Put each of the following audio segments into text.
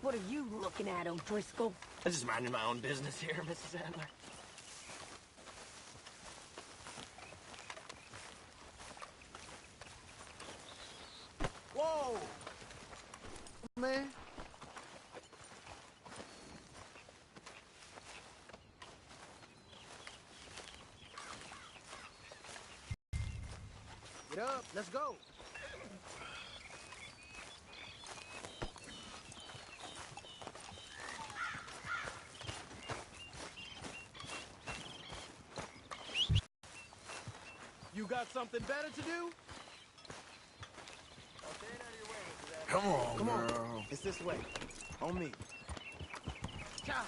What are you looking at, O'Driscoll? I'm just minding my own business here, Mrs. Adler. Whoa! Man. Get up, let's go. You got something better to do? Come on, Come on. girl. It's this way. On me. Cha!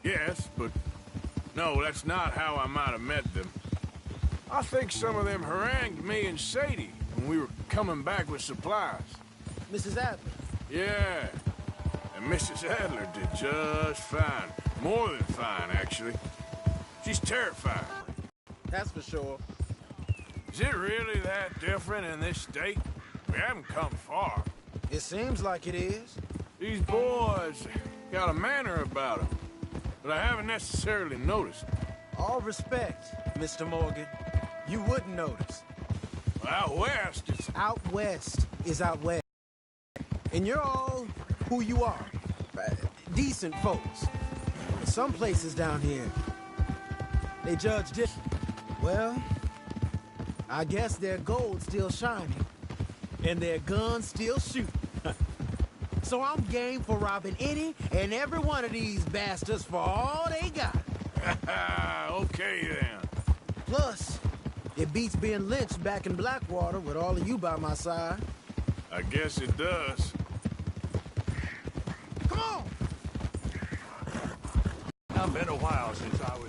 Yes, but no, that's not how I might have met them. I think some of them harangued me and Sadie when we were coming back with supplies. Mrs. Adler. Yeah, and Mrs. Adler did just fine. More than fine, actually. She's terrified. That's for sure. Is it really that different in this state? We haven't come far. It seems like it is. These boys got a manner about them, but I haven't necessarily noticed. All respect, Mr. Morgan. You wouldn't notice. Out west, it's... Out west is out west. And you're all who you are. Decent folks. Some places down here, they judge different. Well, I guess their gold's still shining, and their guns still shoot. So I'm game for robbing any and every one of these bastards for all they got. Okay, then. Plus, it beats being lynched back in Blackwater with all of you by my side. I guess it does. Come on! It's been a while since I was...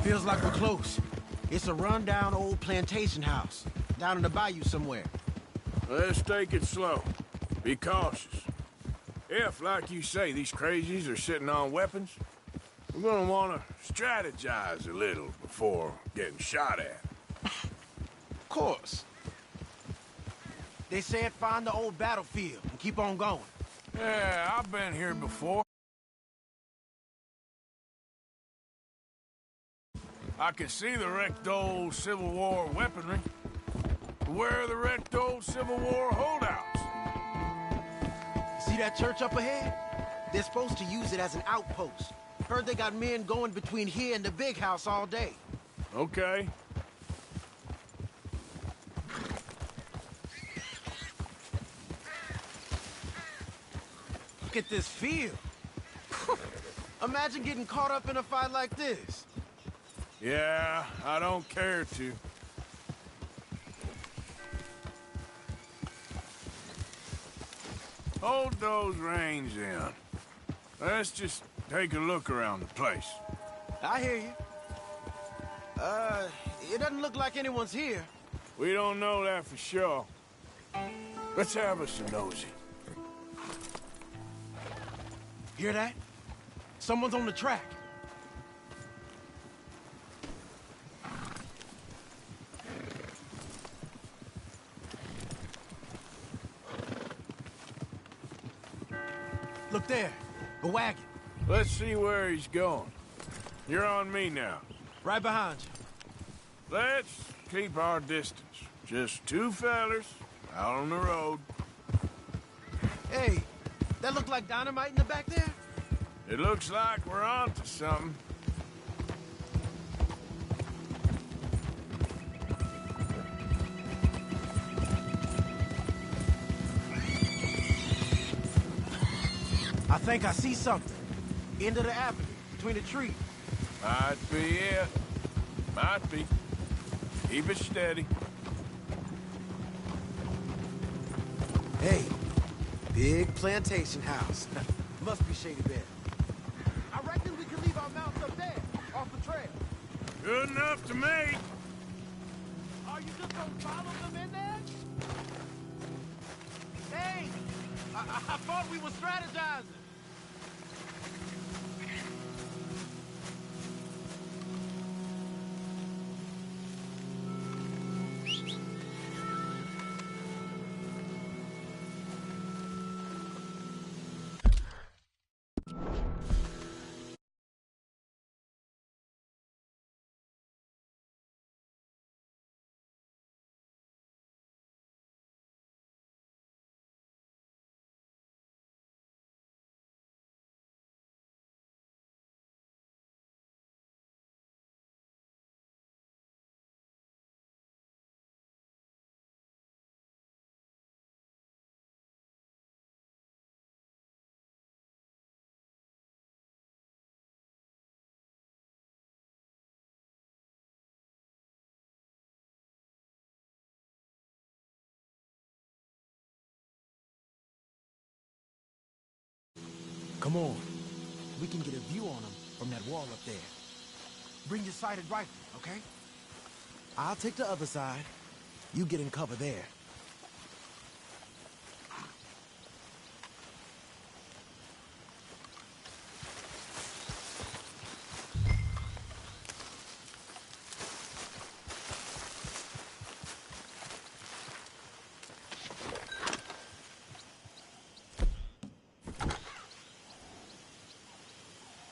Feels like we're close. It's a rundown old plantation house, down in the bayou somewhere. Let's take it slow. Be cautious. If, like you say, these crazies are sitting on weapons, we're gonna want to strategize a little before getting shot at. Of course. They said find the old battlefield and keep on going. Yeah, I've been here before. I can see the wrecked old Civil War weaponry. Where are the wrecked old Civil War holdouts? See that church up ahead? They're supposed to use it as an outpost. Heard they got men going between here and the big house all day. Okay. Look at this field. Imagine getting caught up in a fight like this. Yeah, I don't care to. Hold those reins in. Let's just take a look around the place. I hear you. It doesn't look like anyone's here. We don't know that for sure. Let's have us a nosy. Hear that? Someone's on the track. Look there, a wagon. Let's see where he's going. You're on me now. Right behind you. Let's keep our distance. Just two fellers out on the road. Hey, that look like dynamite in the back there? It looks like we're onto something. I think I see something. End of the avenue, between the trees. Might be it. Might be. Keep it steady. Hey, big plantation house. Must be Shady Bed. I reckon we can leave our mounts up there, off the trail. Good enough to me. Are you just gonna follow them in there? Hey, I thought we were strategizing. Come on. We can get a view on them from that wall up there. Bring your sighted rifle, okay? I'll take the other side. You get in cover there.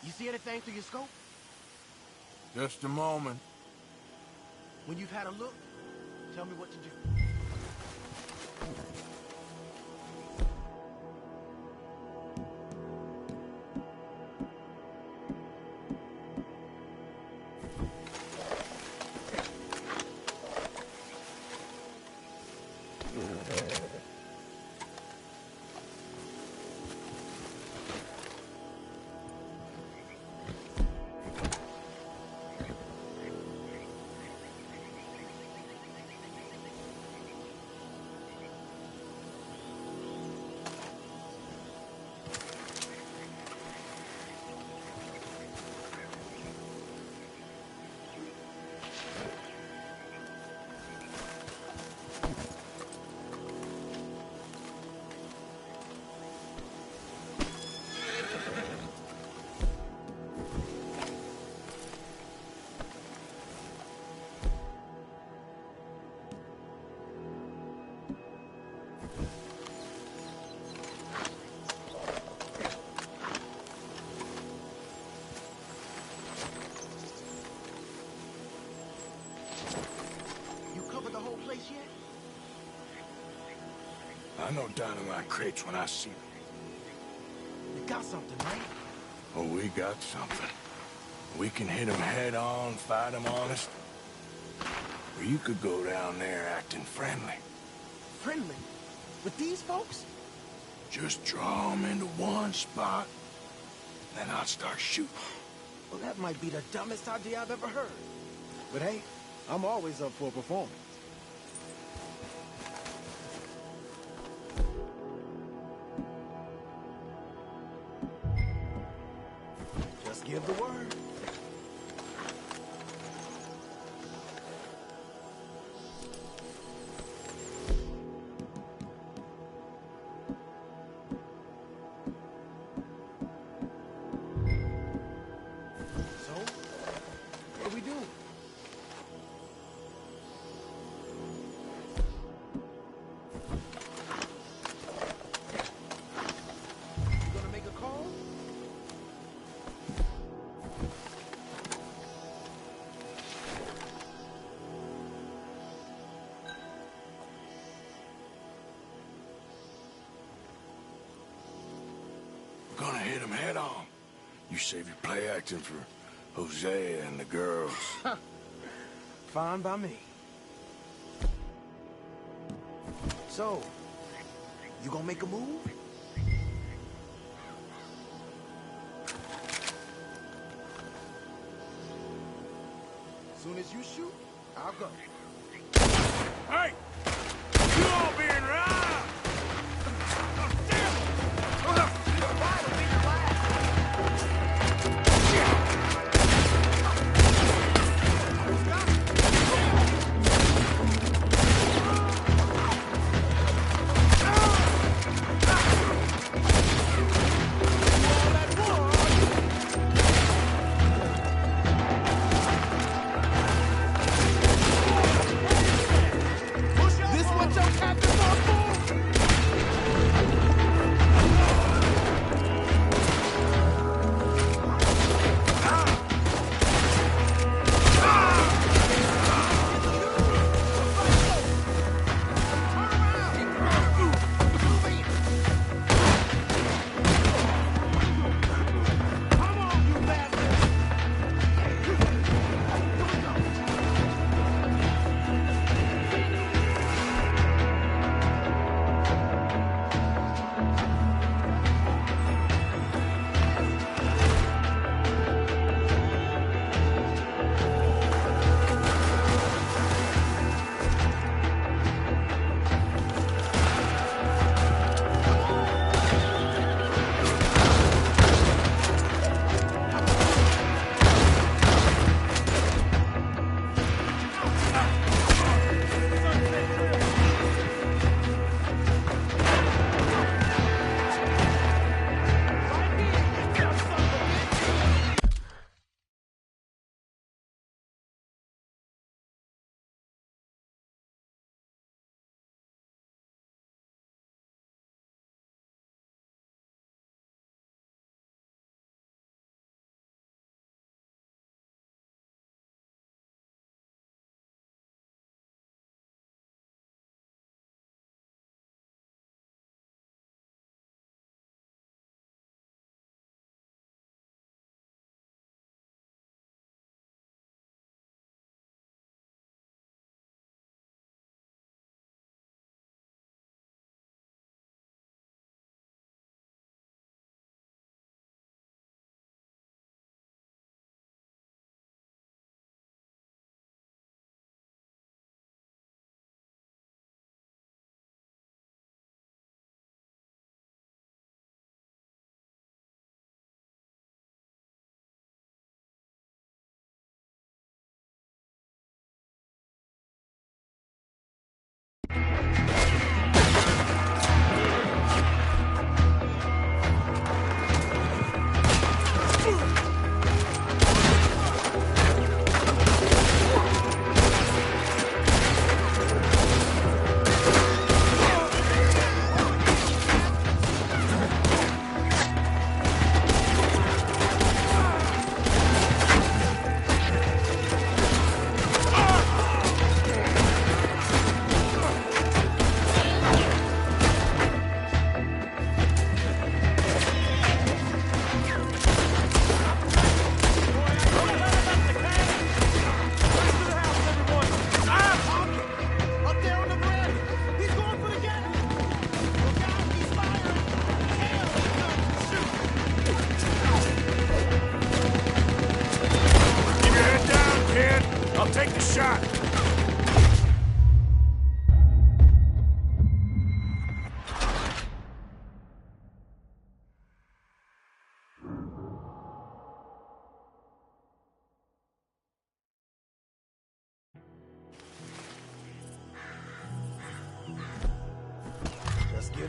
You see anything through your scope? Just a moment. When you've had a look, tell me what to do. I know dynamite crates when I see them. You got something, right? Oh, we got something. We can hit them head on, fight them honest. Or you could go down there acting friendly. Friendly? With these folks? Just draw them into one spot, then I'll start shooting. Well, that might be the dumbest idea I've ever heard. But hey, I'm always up for a performance. Just give the word. So, what do we do? You gonna make a call? We're gonna hit them head on. You save your play acting for Hosea and the girls. Fine by me. So, you gonna make a move? Soon as you shoot, I'll go. Hey! You all being robbed! Push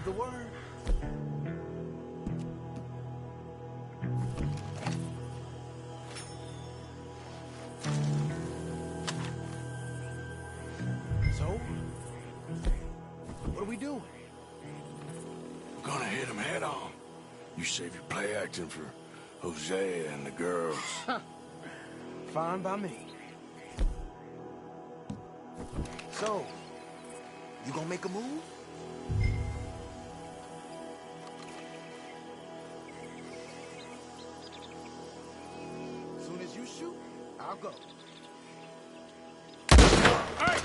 Give the word. So, what are we doing? We're gonna hit him head on. You save your play acting for Hosea and the girls. Fine by me. So, you gonna make a move? Soon as you shoot, I'll go. Hey!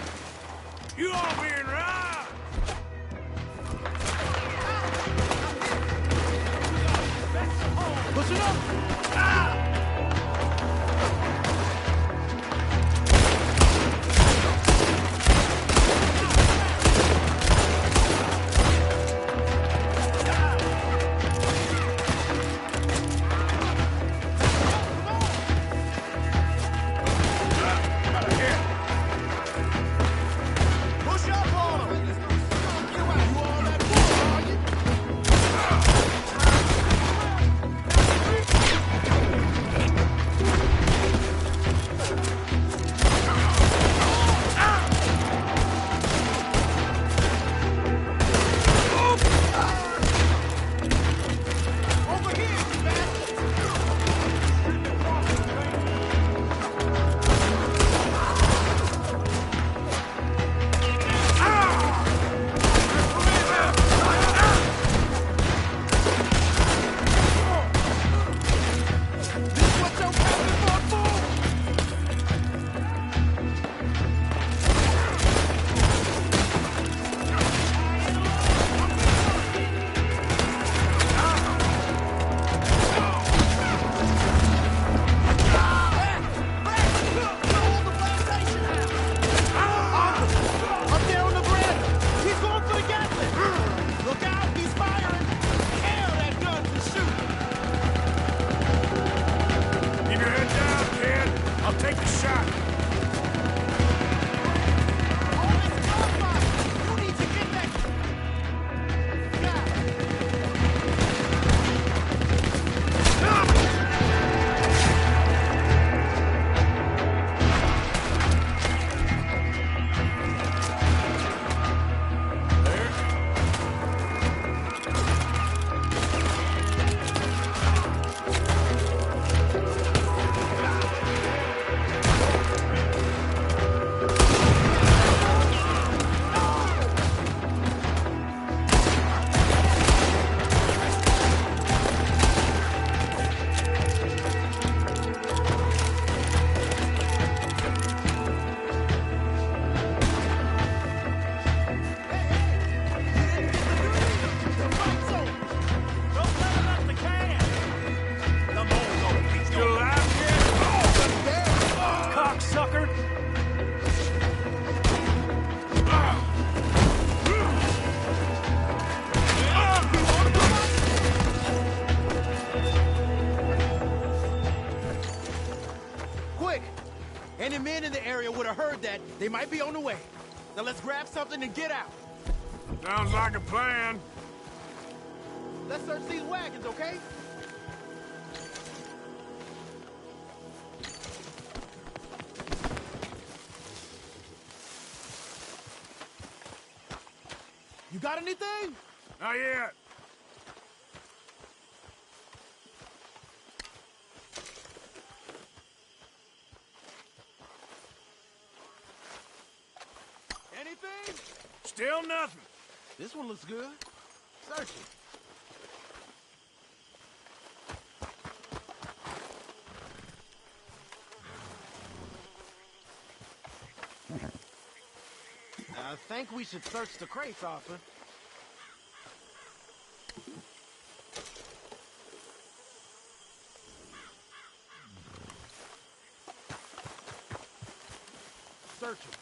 You all being right! Push it up! Push up on him! You all that war, are you? Over here, you bastard! This what your captain fought for? Up there on the veranda. He's going for the Gatling. Look out, he's firing. Hell, that gun can shoot. Keep your head down, kid. I'll take the shot. Oh, it's gunfire. You need to get that. God. Still alive, kid? Cocksucker! Quick! Any men in the area would have heard that. They might be on the way. Now let's grab something and get out. Sounds like a plan. Let's search these wagons, okay? You got anything? Not yet. Anything? Still nothing. This one looks good. Search it. I think we should search the crates, Arthur. Search them.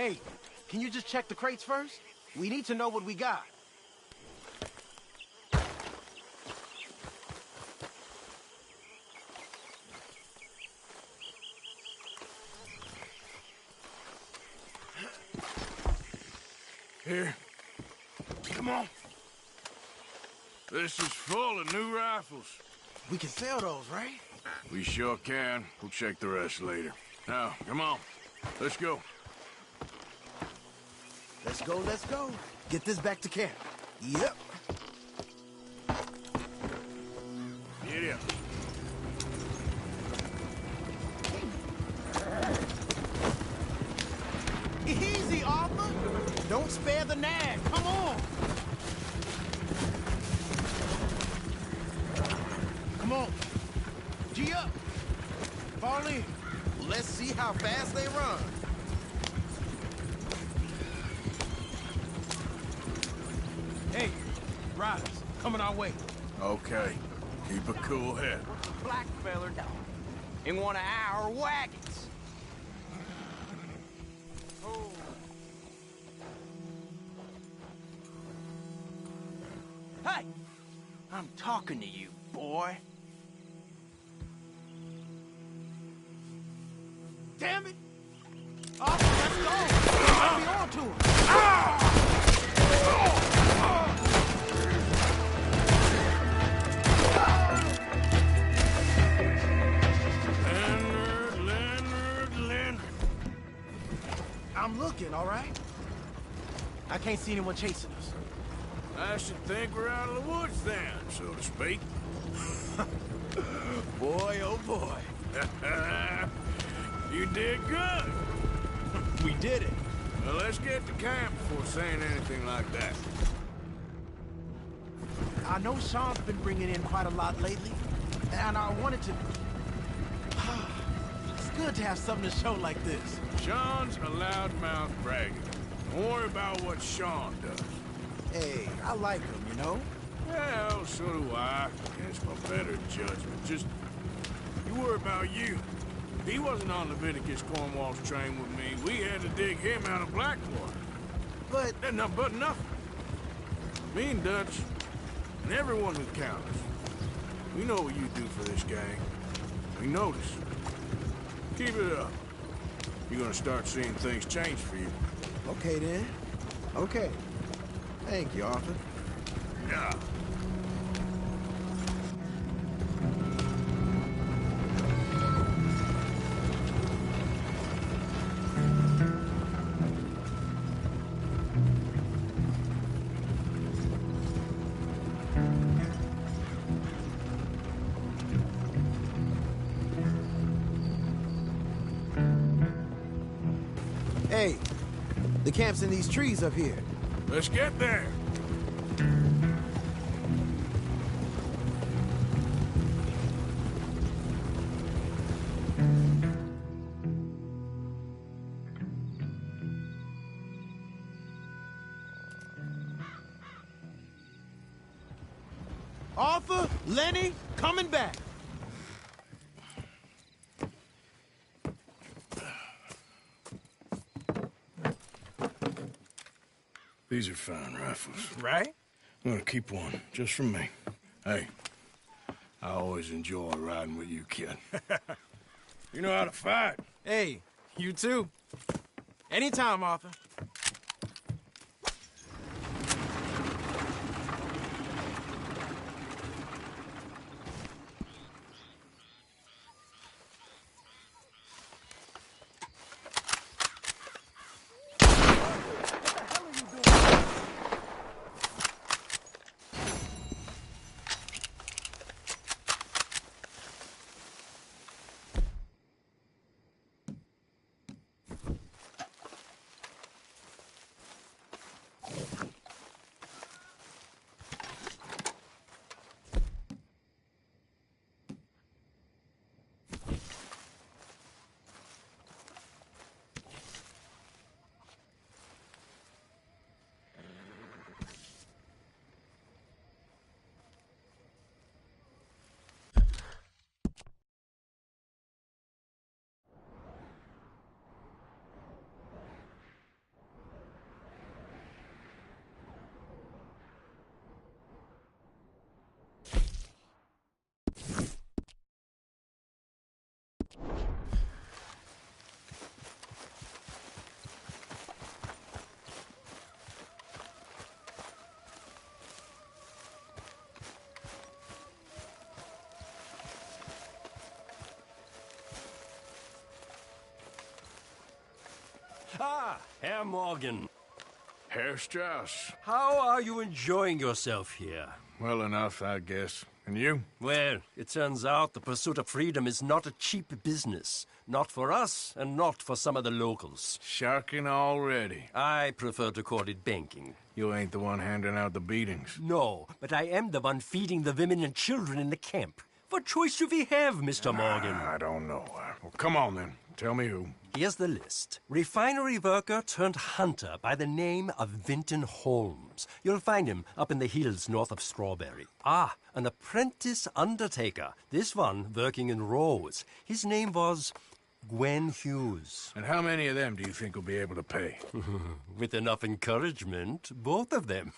Hey, can you just check the crates first? We need to know what we got. Here. Come on. This is full of new rifles. We can sell those, right? We sure can. We'll check the rest later. Now, come on. Let's go. Let's go, let's go. Get this back to camp. Yep. Get up. Easy, Arthur. Don't spare the nag. Come on. Come on. G up. Fall in. Let's see how fast they run. Hey, riders, coming our way. Okay. Keep a cool head. What's a black feller doing in one of our wagons? Oh. Hey! I'm talking to you, boy. Damn it! Arthur, let's go! I'll be on to him. Leonard. I'm looking, all right? I can't see anyone chasing us. I should think we're out of the woods then, so to speak. Boy, oh boy. You did good. We did it. Well, let's get to camp before saying anything like that. I know Sean's been bringing in quite a lot lately, and I wanted to... It's good to have something to show like this. Sean's a loudmouth bragger. Don't worry about what Sean does. Hey, I like him, you know? Well, so do I. Against my better judgment. Just, you worry about you. He wasn't on Leviticus Cornwall's train with me. We had to dig him out of Blackwater. But... That's nothing but nothing. Me and Dutch, and everyone who counts, we know what you do for this gang. We notice. Keep it up. You're gonna start seeing things change for you. Okay, then. Okay. Thank you, Arthur. Yeah. Hey, the camp's in these trees up here. Let's get there. Arthur, Lenny, coming back. These are fine rifles. Right? I'm gonna keep one, just for me. Hey, I always enjoy riding with you, kid. You know how to fight. Hey, you too. Anytime, Arthur. Herr Morgan, Herr Strauss. how are you enjoying yourself here? Well enough, I guess. And you? Well, it turns out the pursuit of freedom is not a cheap business. Not for us, and not for some of the locals. Sharking already. I prefer to call it banking. You ain't the one handing out the beatings. No, but I am the one feeding the women and children in the camp. What choice do we have, Mr. Morgan? I don't know. Well, come on then. Tell me who. Here's the list. Refinery worker turned hunter by the name of Vinton Holmes. You'll find him up in the hills north of Strawberry. Ah, an apprentice undertaker. This one working in Rose. His name was Gwen Hughes. And how many of them do you think will be able to pay? With enough encouragement, both of them.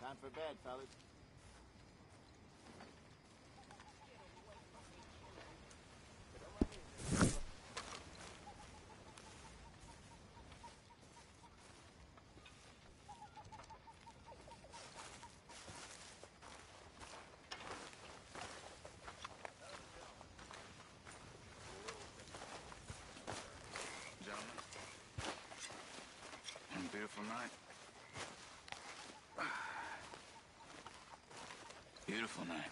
Time for bed, fellas. Gentlemen, on a beautiful night. Beautiful night.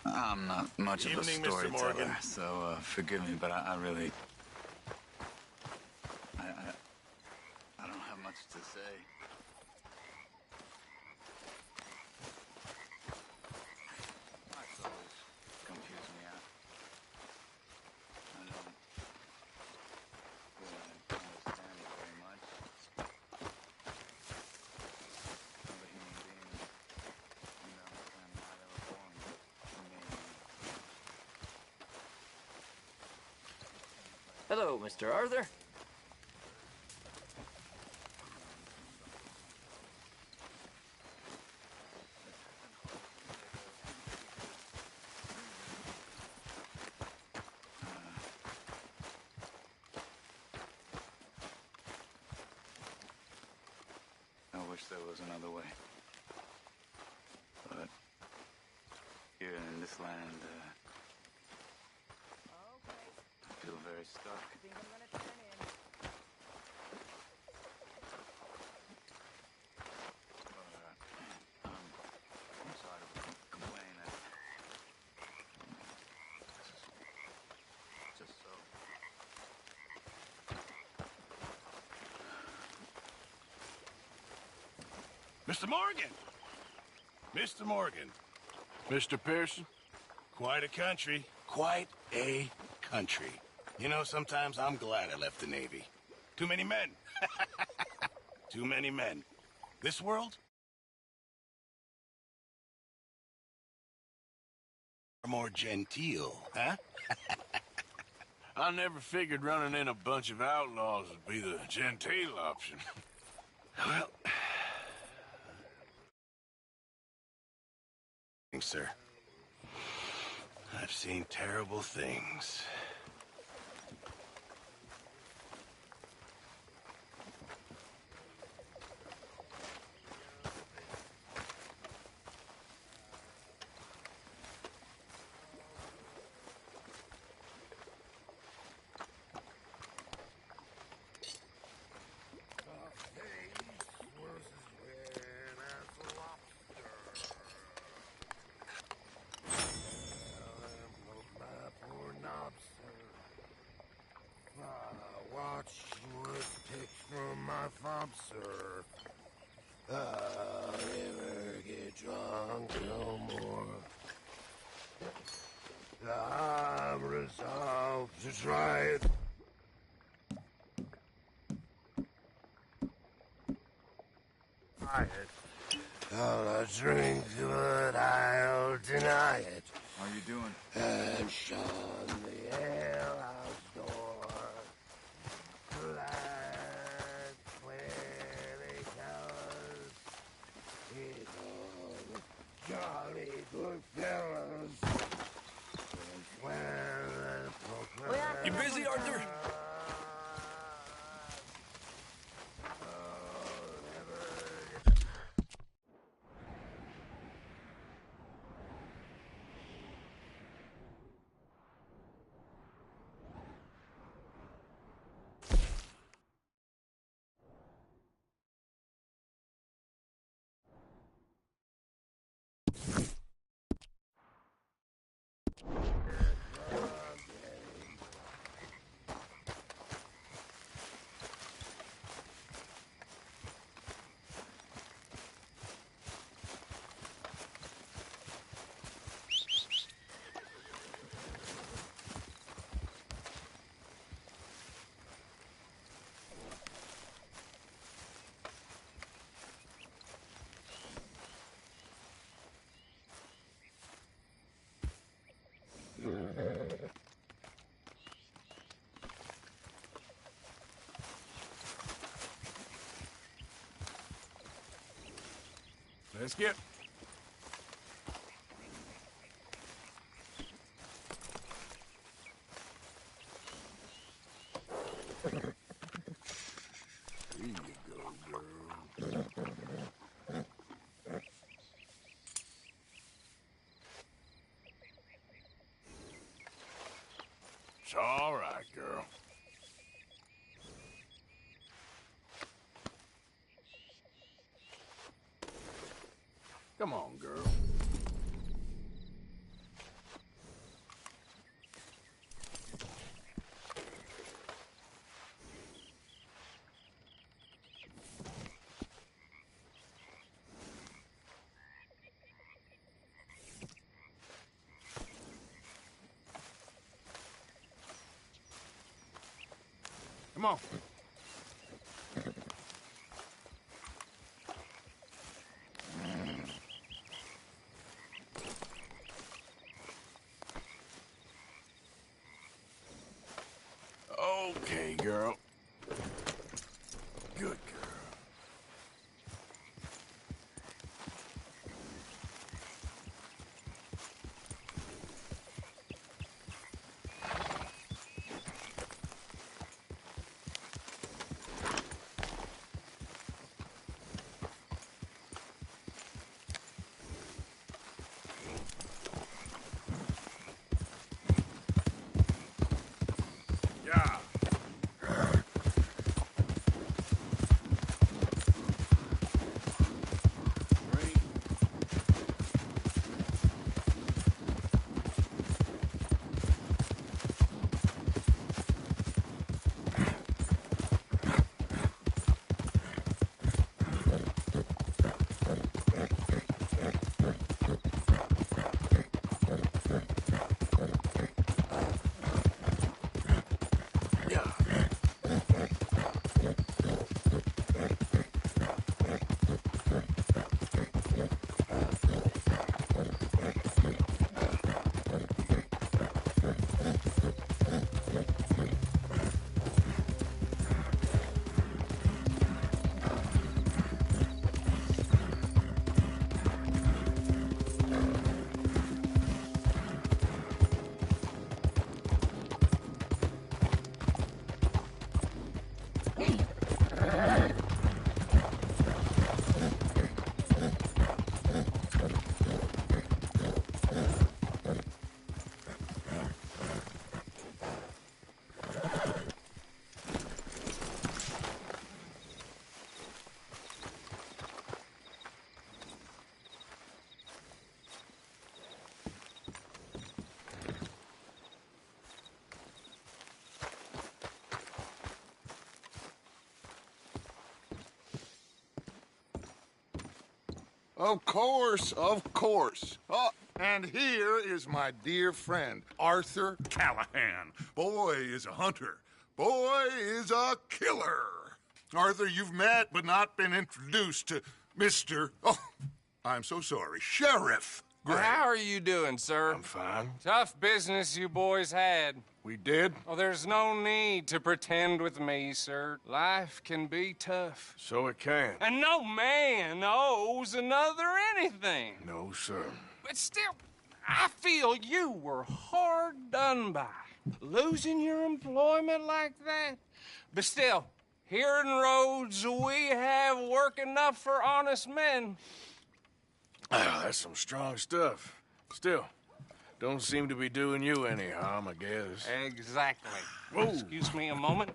I'm not much of a Evening, Mr. storyteller, Morgan. so forgive me, but I really... I don't have much to say. Lights always confuse me out. I don't really understand it very much. Another human being, you know, understand why they were born, but to me... Hello, Mr. Arthur. I wish there was another way. But here in this land, I feel very stuck. I'm sorry to complain. Just so. Mr. Morgan! Mr. Morgan, Mr. Pearson? quite a country. Quite a country. You know, sometimes I'm glad I left the Navy. Too many men. Too many men. This world? More genteel, huh? I never figured running in a bunch of outlaws would be the genteel option. Well... Sir. I've seen terrible things. Sir. I'll never get drunk no more. I'm resolved to try it. I'll drink, but I'll deny it. How you doing? And shun the alehouse door. Black when towers. He's all jolly good fellas. You busy, Arthur? Let's get... It's all right, girl. Come on, girl. Come on. Okay, girl. Good girl. Yeah. Of course, of course. Oh, and here is my dear friend, Arthur Callahan. Boy is a hunter. Boy is a killer. Arthur, you've met but not been introduced to Mr. Oh, I'm so sorry, Sheriff Gray. How are you doing, sir? I'm fine. Tough business you boys had. We did? Oh, there's no need to pretend with me, sir. Life can be tough. So it can. And no man owes another anything. No, sir. But still, I feel you were hard done by. Losing your employment like that. But still, here in Rhodes, we have work enough for honest men. Ah, that's some strong stuff. Still, don't seem to be doing you any harm, I guess. Exactly. Whoa. Excuse me a moment.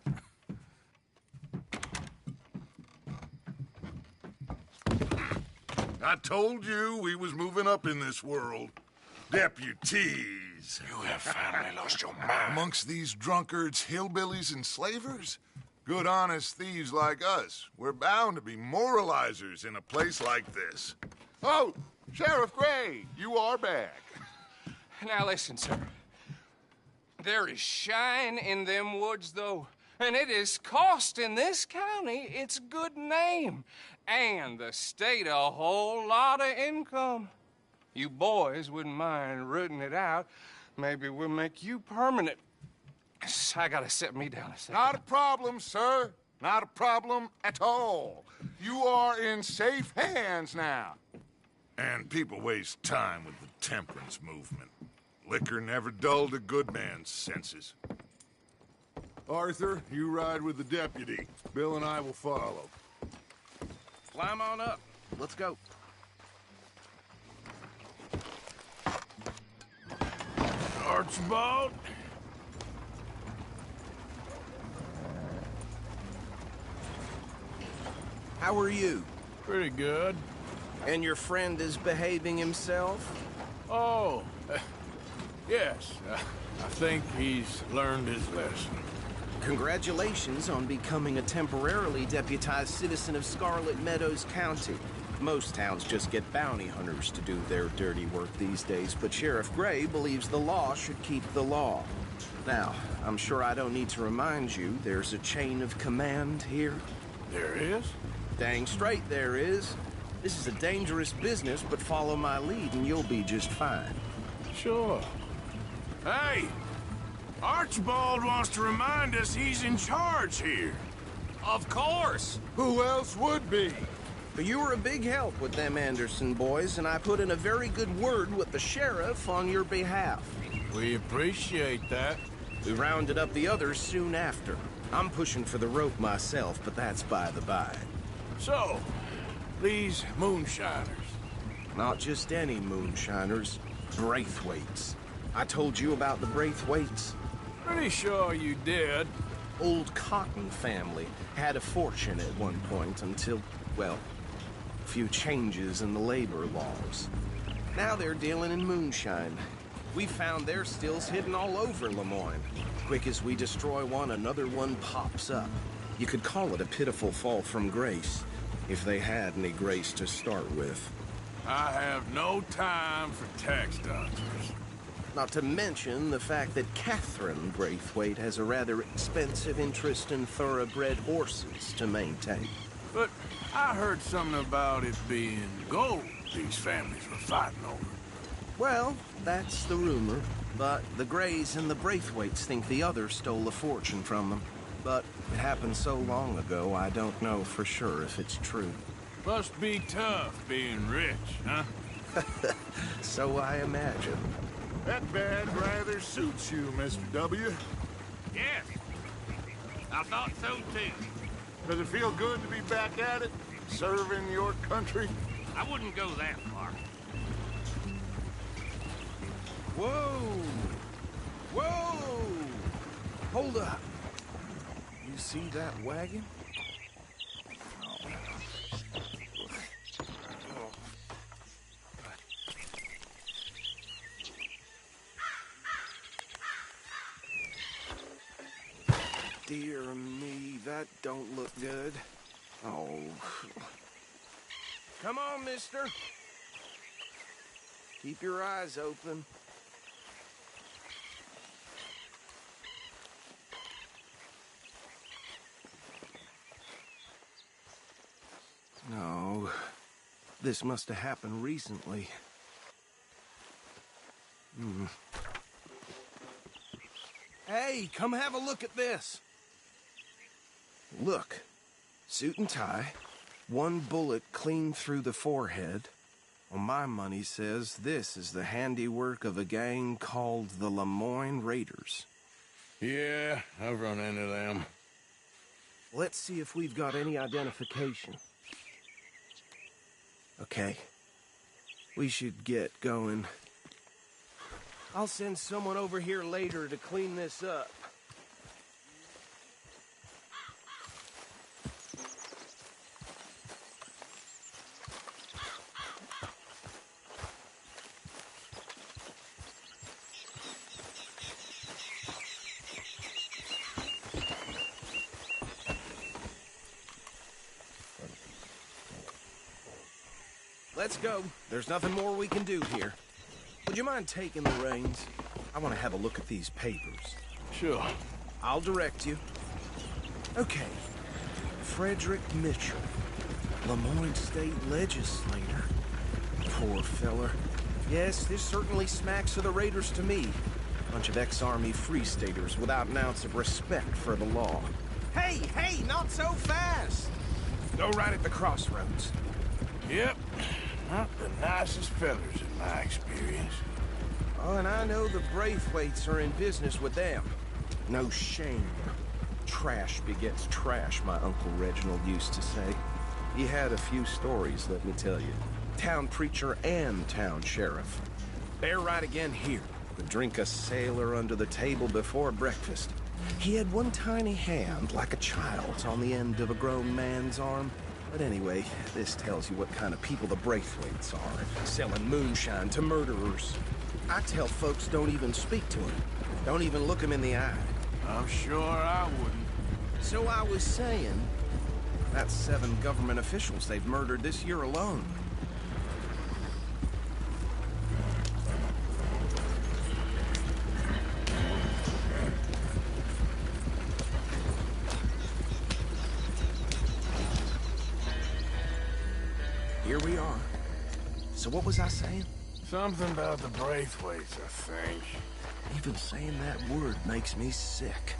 I told you we was moving up in this world. Deputies. You have finally lost your mind. Amongst these drunkards, hillbillies, and slavers? Good, honest thieves like us. We're bound to be moralizers in a place like this. Oh, Sheriff Gray, you are back. Now listen, sir. There is shine in them woods, though, and it is costing this county its good name and the state a whole lot of income. You boys wouldn't mind rooting it out. Maybe we'll make you permanent. I gotta sit me down a second. Not a problem, sir. Not a problem at all. You are in safe hands now. And people waste time with the temperance movement. Liquor never dulled a good man's senses. Arthur, you ride with the deputy. Bill and I will follow. Climb on up. Let's go. Archibald? How are you? Pretty good. And your friend is behaving himself? Oh, yes. I think he's learned his lesson. Congratulations on becoming a temporarily deputized citizen of Scarlet Meadows County. Most towns just get bounty hunters to do their dirty work these days, but Sheriff Gray believes the law should keep the law. Now, I'm sure I don't need to remind you, there's a chain of command here. There is? Dang straight there is. This is a dangerous business, but follow my lead and you'll be just fine. Sure. Hey! Archibald wants to remind us he's in charge here. Of course. Who else would be? But you were a big help with them Anderson boys, and I put in a very good word with the sheriff on your behalf. We appreciate that. We rounded up the others soon after. I'm pushing for the rope myself, but that's by the by. So, these moonshiners. Not just any moonshiners, Braithwaites. I told you about the Braithwaites. Pretty sure you did. Old Cotton family had a fortune at one point until, well, a few changes in the labor laws. Now they're dealing in moonshine. We found their stills hidden all over Lemoyne. Quick as we destroy one, another one pops up. You could call it a pitiful fall from grace, if they had any grace to start with. I have no time for tax doctors. Not to mention the fact that Catherine Braithwaite has a rather expensive interest in thoroughbred horses to maintain. But I heard something about it being gold these families were fighting over. Well, that's the rumor. But the Grays and the Braithwaites think the other stole a fortune from them. But it happened so long ago, I don't know for sure if it's true. Must be tough being rich, huh? So I imagine. That bad rather suits you, Mr. W. Yes. I thought so too. Does it feel good to be back at it? Serving your country? I wouldn't go that far. Whoa! Whoa! Hold up. You see that wagon? Dear me, that don't look good. Oh. Come on, mister. Keep your eyes open. No, this must have happened recently. Hey, come have a look at this. Look, suit and tie, one bullet clean through the forehead. Well, my money says this is the handiwork of a gang called the Lemoyne Raiders. Yeah, I've run into them. Let's see if we've got any identification. Okay. We should get going. I'll send someone over here later to clean this up. Let's go. There's nothing more we can do here. Would you mind taking the reins? I want to have a look at these papers. Sure. I'll direct you. Okay. Frederick Mitchell, Lemoyne State Legislator. Poor feller. Yes, this certainly smacks of the Raiders to me. Bunch of ex-Army Free Staters without an ounce of respect for the law. Hey, hey, not so fast! Go right at the crossroads. Yep. Not the nicest fellas in my experience. Oh, and I know the Braithwaites are in business with them. No shame. Trash begets trash, my Uncle Reginald used to say. He had a few stories, let me tell you. Town preacher and town sheriff. They're right again here. Would drink a sailor under the table before breakfast. He had one tiny hand, like a child's, on the end of a grown man's arm. But anyway, this tells you what kind of people the Braithwaites are, selling moonshine to murderers. I tell folks don't even speak to him. Don't even look him in the eye. I'm sure I wouldn't. So I was saying, that's 7 government officials they've murdered this year alone. Here we are. So what was I saying? Something about the Braithwaites, I think. Even saying that word makes me sick.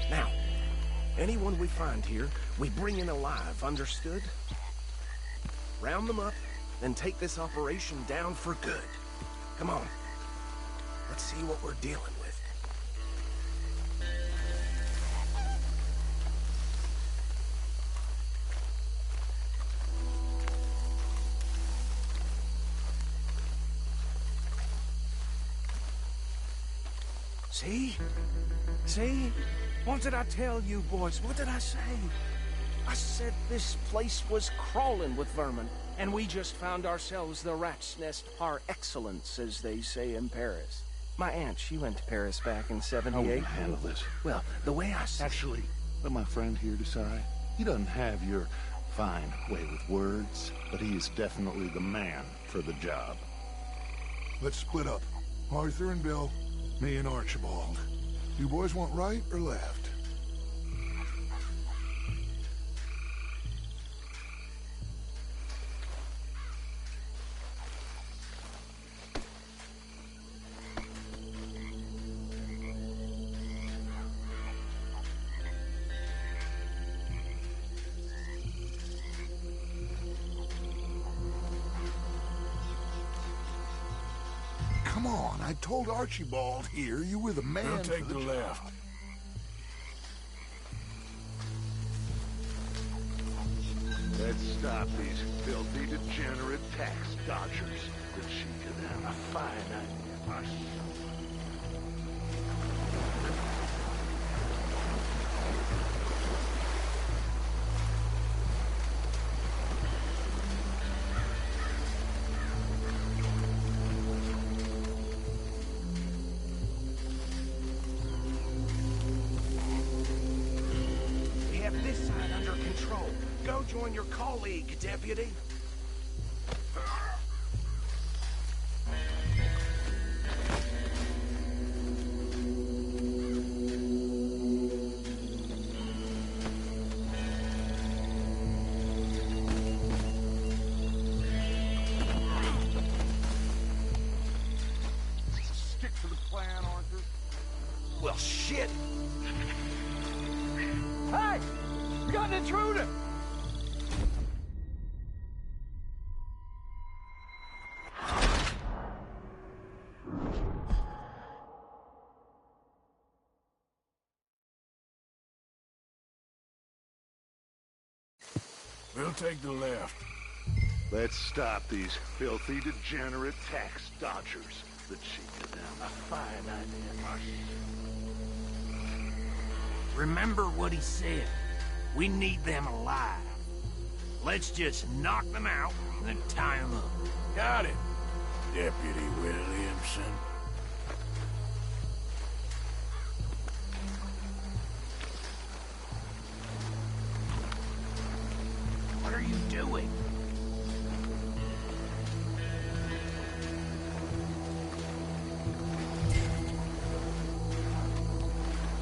Now, anyone we find here, we bring in alive, understood? Round them up, then take this operation down for good. Come on. Let's see what we're dealing with. See? See? What did I tell you, boys? What did I say? I said this place was crawling with vermin, and we just found ourselves the rat's nest par excellence, as they say in Paris. My aunt, she went to Paris back in '78. How will you handle this? Well, the way I see... Actually, let my friend here decide. He doesn't have your fine way with words, but he is definitely the man for the job. Let's split up. Arthur and Bill, me and Archibald. You boys want right or left? Come on, I told Archibald here you were the man. I'll take for the job. left. Let's stop these filthy, degenerate tax dodgers. Then she could have a fine idea. We have this side under control. Go join your colleague, Deputy. Stick to the plan, Arthur. Well, shit. Hey! We got an intruder! We'll take the left. Let's stop these filthy, degenerate tax dodgers. The chief of them. A fine idea, Marshal. Remember what he said. We need them alive. Let's just knock them out and then tie them up. Got it, Deputy Williamson. What are you doing?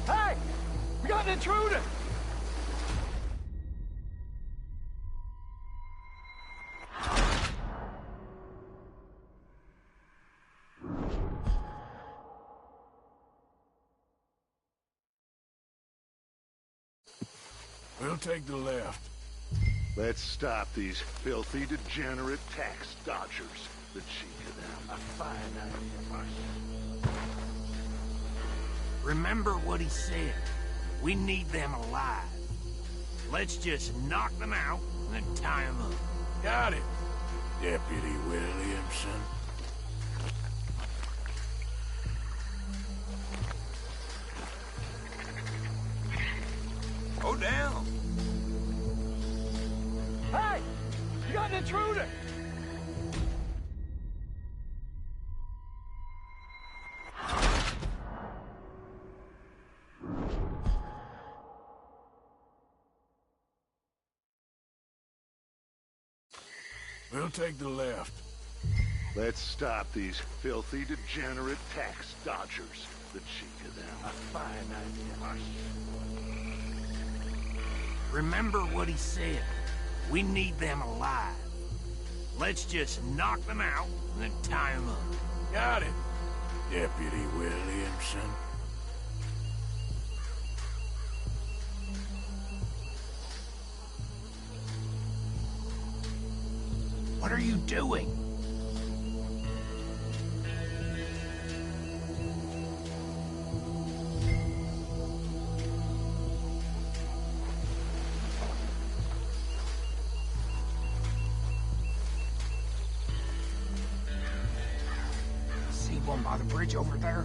Hey! We got an intruder! We'll take the left. Let's stop these filthy, degenerate tax dodgers. The chief of them. A fine idea, Marshal. Remember what he said. We need them alive. Let's just knock them out and then tie them up. Got it, Deputy Williamson. Go down. Hey! We got an intruder! We'll take the left. Let's stop these filthy, degenerate tax dodgers. The chief of them. A fine idea, Marshal. Remember what he said. We need them alive. Let's just knock them out and then tie them up. Got it, Deputy Williamson. What are you doing? See one by the bridge over there?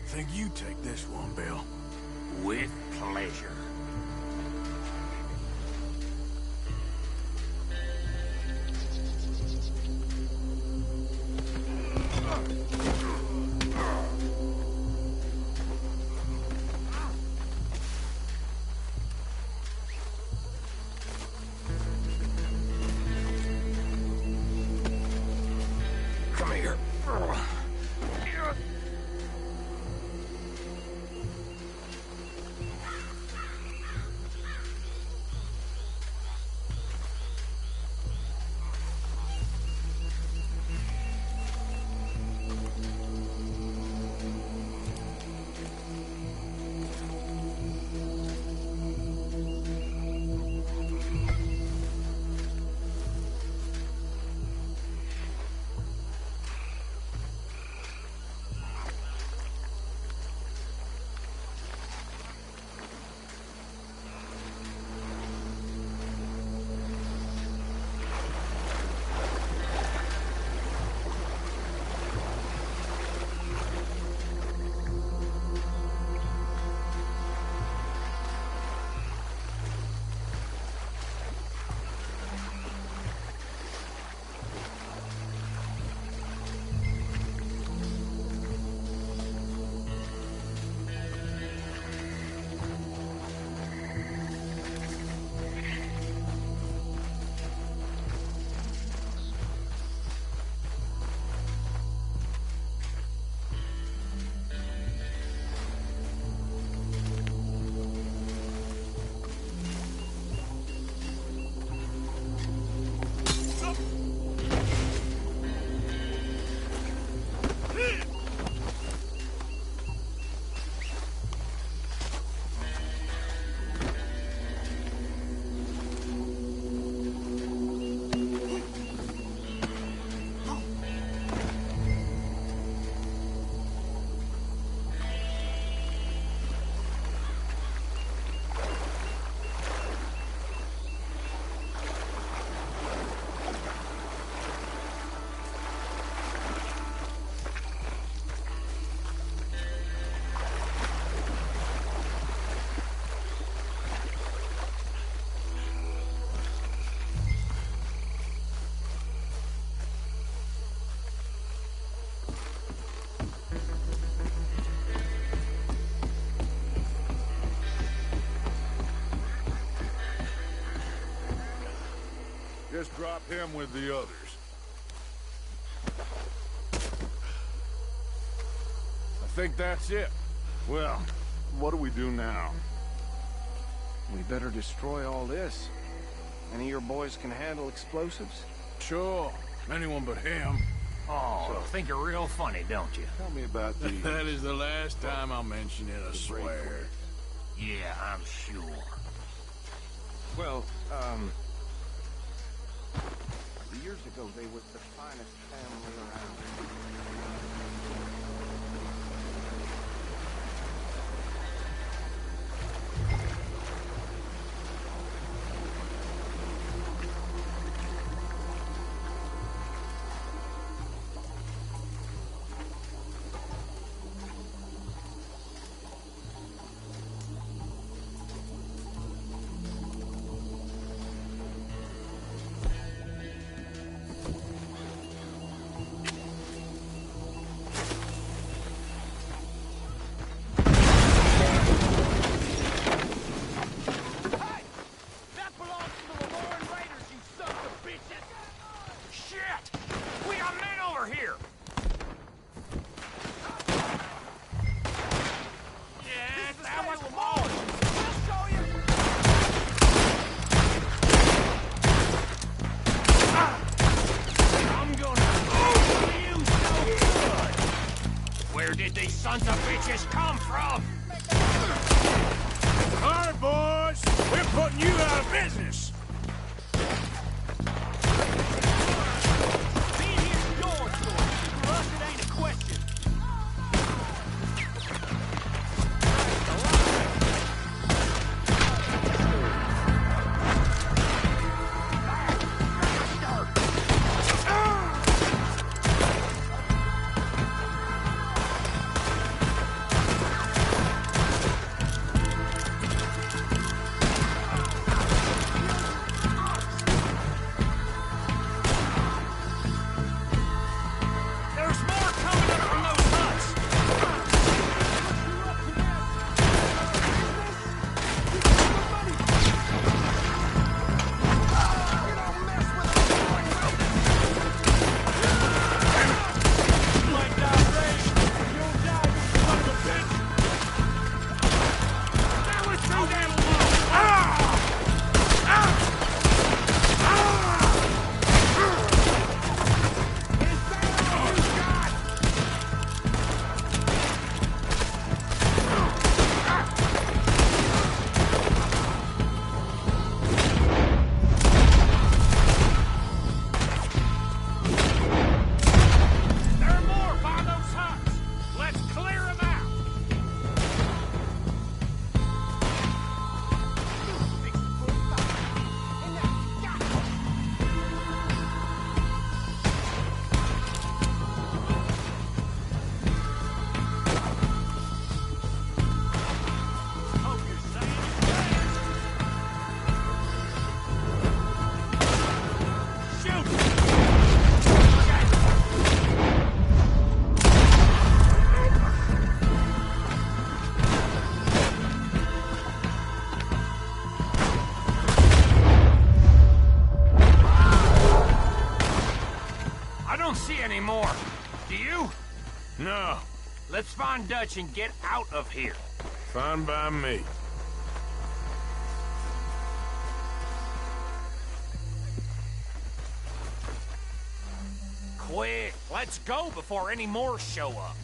Think you take this one, Bill. With pleasure. Come here. just drop him with the others. I think that's it. Well, what do we do now? We better destroy all this. Any of your boys can handle explosives? Sure. Anyone but him. Oh, you think you're real funny, don't you? Tell me about these. That is the last time I'll mention it, I swear. Yeah, I'm sure. Well, years ago they were the finest family around. Sons of bitches come from? All right, boys. We're putting you out of business. Being here's your story. For us, it ain't a question. Anymore. Do you? No. Let's find Dutch and get out of here. Fine by me. Quick, let's go before any more show up.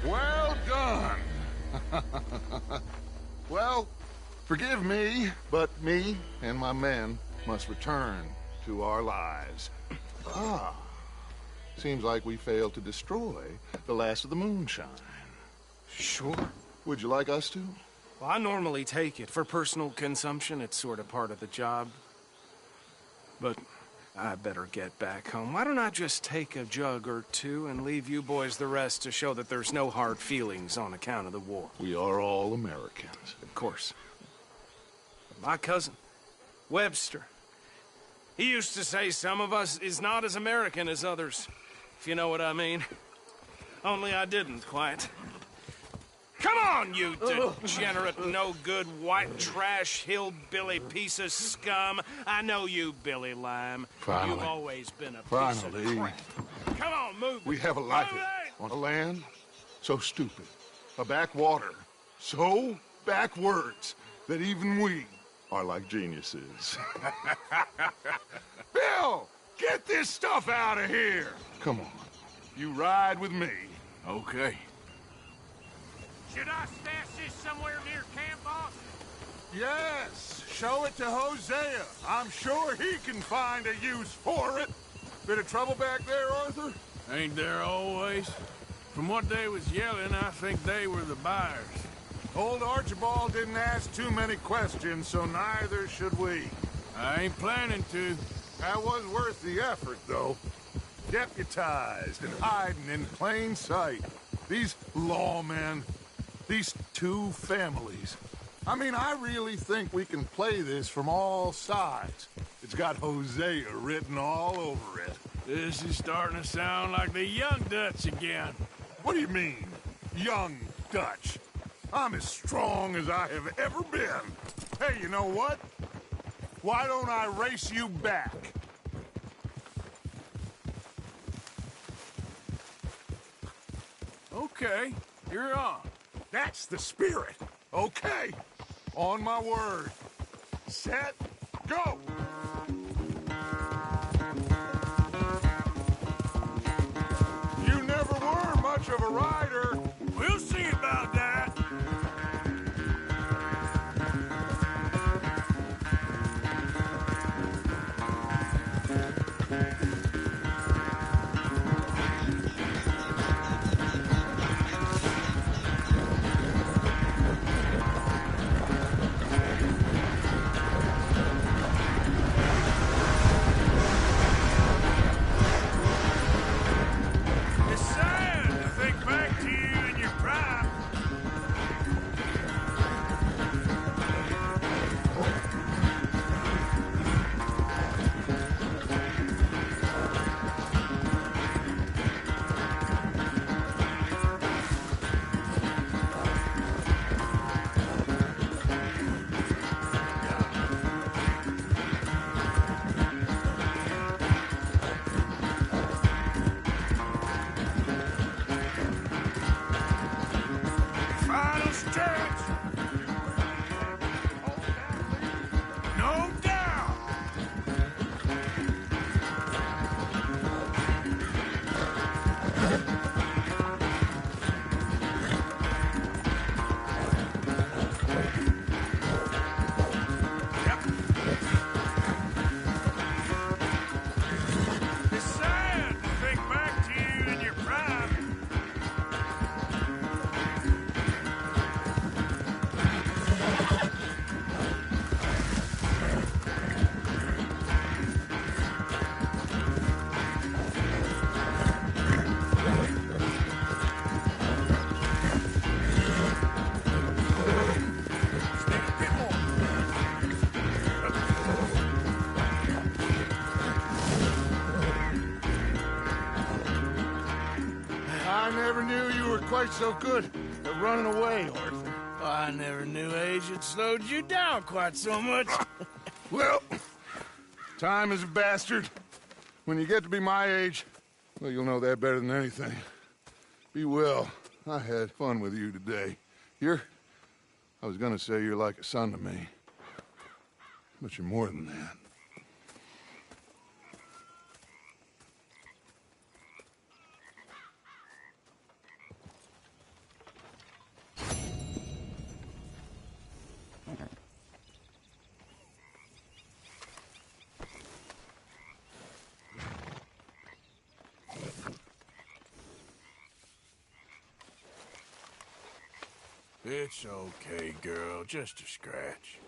Well done. Well, forgive me, but me and my men must return to our lives. Ah, seems like we failed to destroy the last of the moonshine. Sure. Would you like us to? Well, I normally take it. For personal consumption, it's sort of part of the job. But I better get back home. Why don't I just take a jug or two and leave you boys the rest to show that there's no hard feelings on account of the war? We are all Americans. Of course. My cousin, Webster, he used to say some of us is not as American as others, if you know what I mean. Only I didn't quite. Come on, you degenerate, no-good, white trash, hillbilly piece of scum. I know you, Billy Lime. Finally. You've always been a piece of Finally. crap. Come on, move. We have a life Move it! on a land so stupid, a backwater so backwards that even we are like geniuses. Bill, get this stuff out of here. Come on, you ride with me. Okay. Should I stash this somewhere near camp, boss? Yes, show it to Hosea. I'm sure he can find a use for it. Bit of trouble back there, Arthur? Ain't there always? From what they was yelling, I think they were the buyers. Old Archibald didn't ask too many questions, so neither should we. I ain't planning to. That was worth the effort, though. Deputized and hiding in plain sight. These lawmen, these two families. I mean, I really think we can play this from all sides. It's got Hosea written all over it. This is starting to sound like the Young Dutch again. What do you mean, Young Dutch? I'm as strong as I have ever been. Hey, you know what? Why don't I race you back? Okay, you're on. That's the spirit. Okay. On my word. Set, go! You never were much of a rider. We'll see about that. It's sad to think back to you in your prime. Final stretch. No doubt. It's sad to think back to you in your prime. I never knew you were quite so good at running away, Arthur. I never knew age had slowed you down quite so much. Well, time is a bastard. When you get to be my age, well, you'll know that better than anything. Be well. I had fun with you today. I was gonna say you're like a son to me. But you're more than that. It's okay, girl. Just a scratch.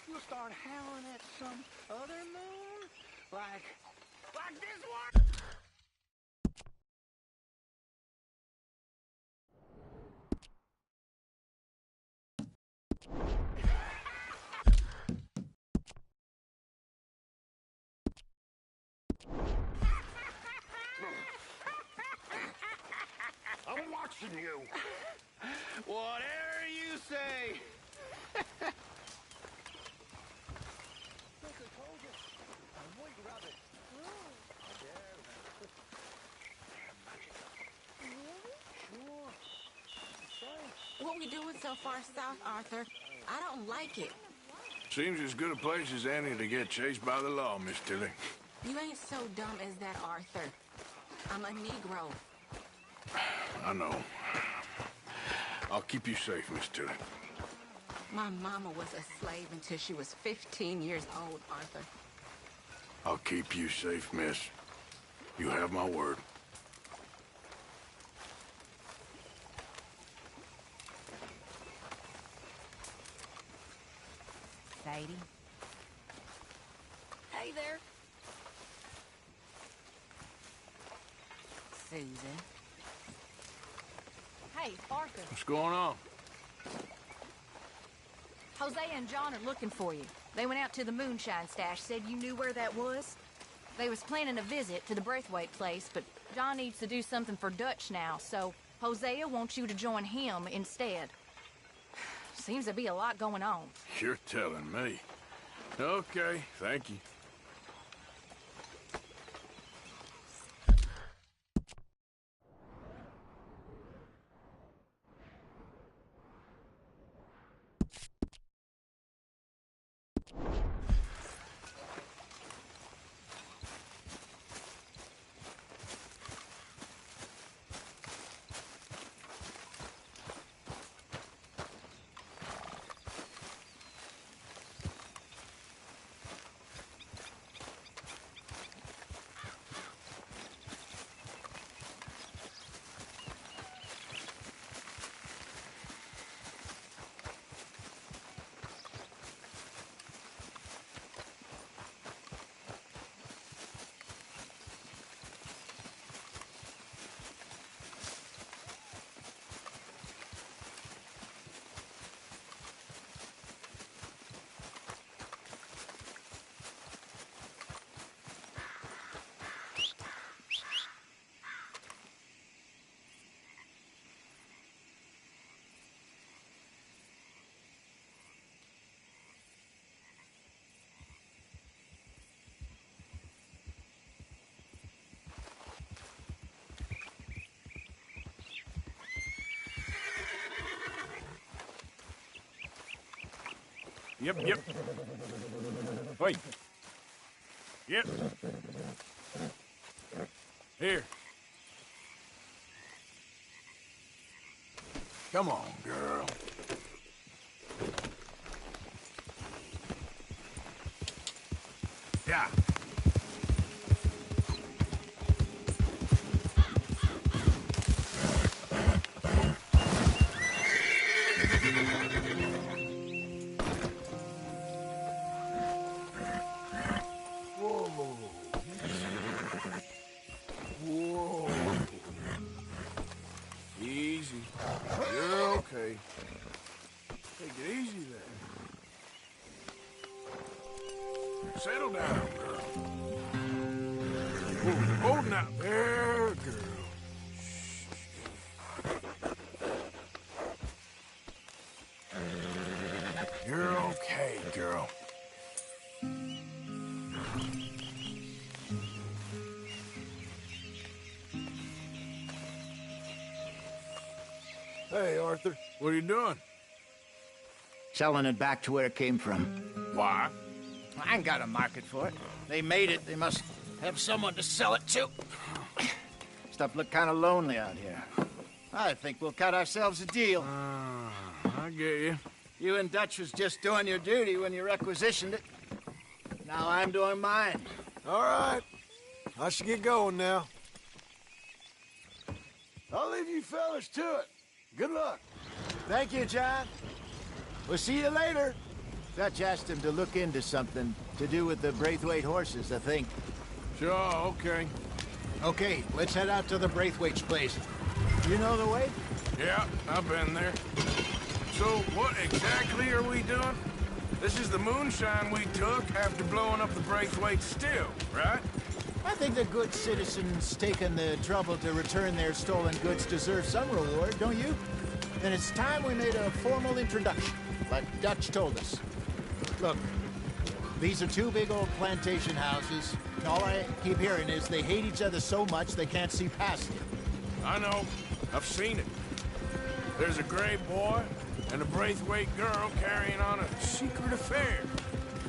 You'll start howling at some other moon? Like this one? I'm watching you. Whatever you say. What we doing so far south, Arthur? I don't like it. Seems as good a place as any to get chased by the law, Miss Tilly. You ain't so dumb as that, Arthur. I'm a Negro. I know. I'll keep you safe, Miss Tilly. My mama was a slave until she was 15 years old, Arthur. I'll keep you safe, miss. You have my word. Sadie? Hey there. Susan. Hey, Arthur. What's going on? Hosea and John are looking for you. They went out to the moonshine stash, said you knew where that was. They was planning a visit to the Braithwaite place, but John needs to do something for Dutch now, so Hosea wants you to join him instead. Seems to be a lot going on. You're telling me. Okay, thank you. Yep. Wait. Yep. Here. Come on, girl. Yeah. Whoa. Easy. You're okay. Take it easy there. Settle down, girl. Whoa, hold now. There, girl. You're okay, girl. Hey, Arthur. What are you doing? Selling it back to where it came from. Why? I ain't got a market for it. They made it. They must have someone to sell it to. Stuff look kind of lonely out here. I think we'll cut ourselves a deal. I get you. You and Dutch was just doing your duty when you requisitioned it. Now I'm doing mine. All right. I should get going now. I'll leave you fellas to it. Good luck. Thank you, John. We'll see you later. Dutch asked him to look into something to do with the Braithwaite horses, I think. Sure, okay. Okay, let's head out to the Braithwaite's place. You know the way? Yeah, I've been there. So, what exactly are we doing? This is the moonshine we took after blowing up the Braithwaite still, right? I think the good citizens taking the trouble to return their stolen goods deserve some reward, don't you? Then it's time we made a formal introduction, like Dutch told us. Look, these are two big old plantation houses. And all I keep hearing is they hate each other so much they can't see past it. I know. I've seen it. There's a gray boy and a Braithwaite girl carrying on a secret affair.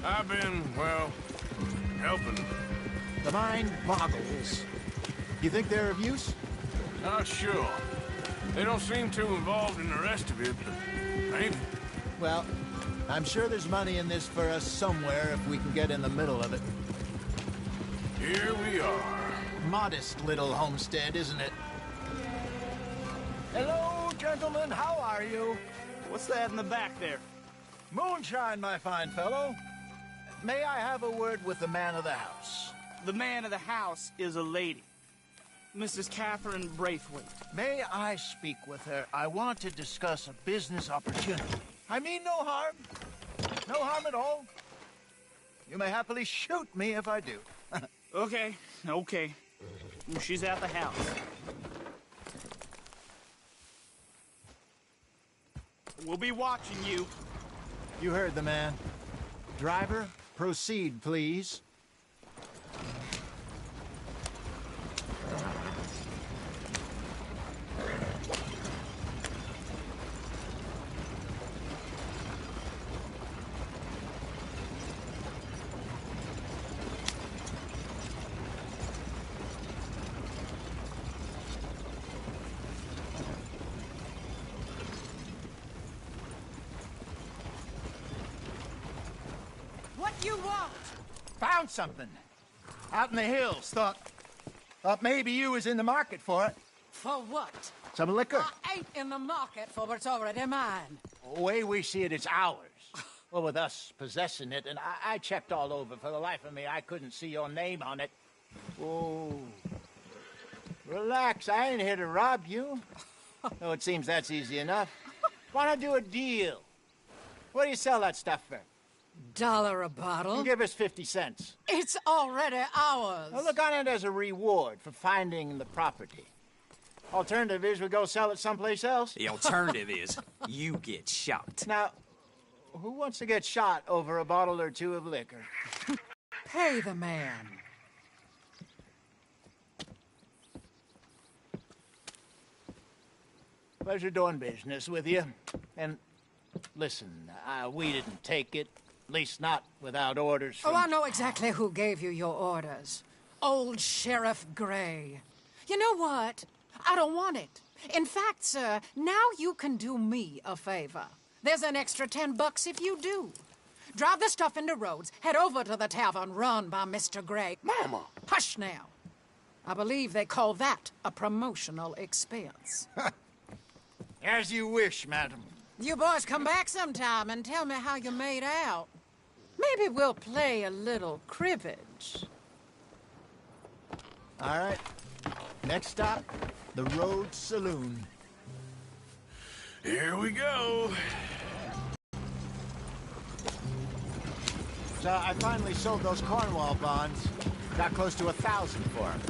I've been, well, helping. The mind boggles. You think they're of use? Not sure. They don't seem too involved in the rest of it, but maybe. Well, I'm sure there's money in this for us somewhere if we can get in the middle of it. Here we are. Modest little homestead, isn't it? Hello, gentlemen. How are you? What's that in the back there? Moonshine, my fine fellow. May I have a word with the man of the house? The man of the house is a lady. Mrs. Catherine Braithwaite. May I speak with her? I want to discuss a business opportunity. I mean no harm. No harm at all. You may happily shoot me if I do. Okay. She's at the house. We'll be watching you. You heard the man. Driver, proceed, please. You want? Found something. Out in the hills. Thought maybe you was in the market for it. For what? Some liquor. I ain't in the market for what's already mine. The way we see it, it's ours. Well, with us possessing it, and I checked all over. For the life of me, I couldn't see your name on it. Oh. Relax, I ain't here to rob you. Oh, it seems that's easy enough. Why not do a deal? What do you sell that stuff for? $1 a bottle? Give us 50 cents. It's already ours. Well, look on it as a reward for finding the property. Alternative is we go sell it someplace else. The alternative is you get shot. Now, who wants to get shot over a bottle or two of liquor? Pay the man. Pleasure doing business with you. And listen, we didn't take it. At least not without orders from... Oh, I know exactly who gave you your orders. Old Sheriff Gray. You know what? I don't want it. In fact, sir, now you can do me a favor. There's an extra $10 if you do. Drive the stuff into Rhodes, head over to the tavern run by Mr. Gray. Mama! Hush now. I believe they call that a promotional expense. As you wish, madam. You boys come back sometime and tell me how you made out. Maybe we'll play a little cribbage. All right. Next stop, the Rhodes Saloon. Here we go. So I finally sold those Cornwall bonds. Got close to 1,000 for them.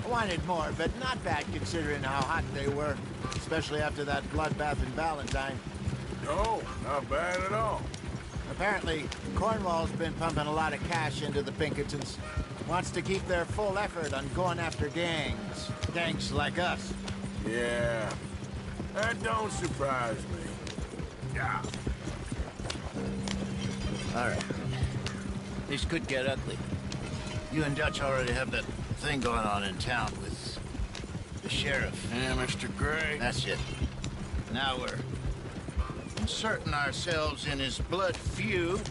I wanted more, but not bad considering how hot they were. Especially after that bloodbath in Valentine. No, not bad at all. Apparently, Cornwall's been pumping a lot of cash into the Pinkertons. Wants to keep their full effort on going after gangs. Gangs like us. Yeah. That don't surprise me. Yeah. All right. This could get ugly. You and Dutch already have that thing going on in town with the sheriff. Yeah, Mr. Gray. That's it. Now we're inserting ourselves in his blood feud.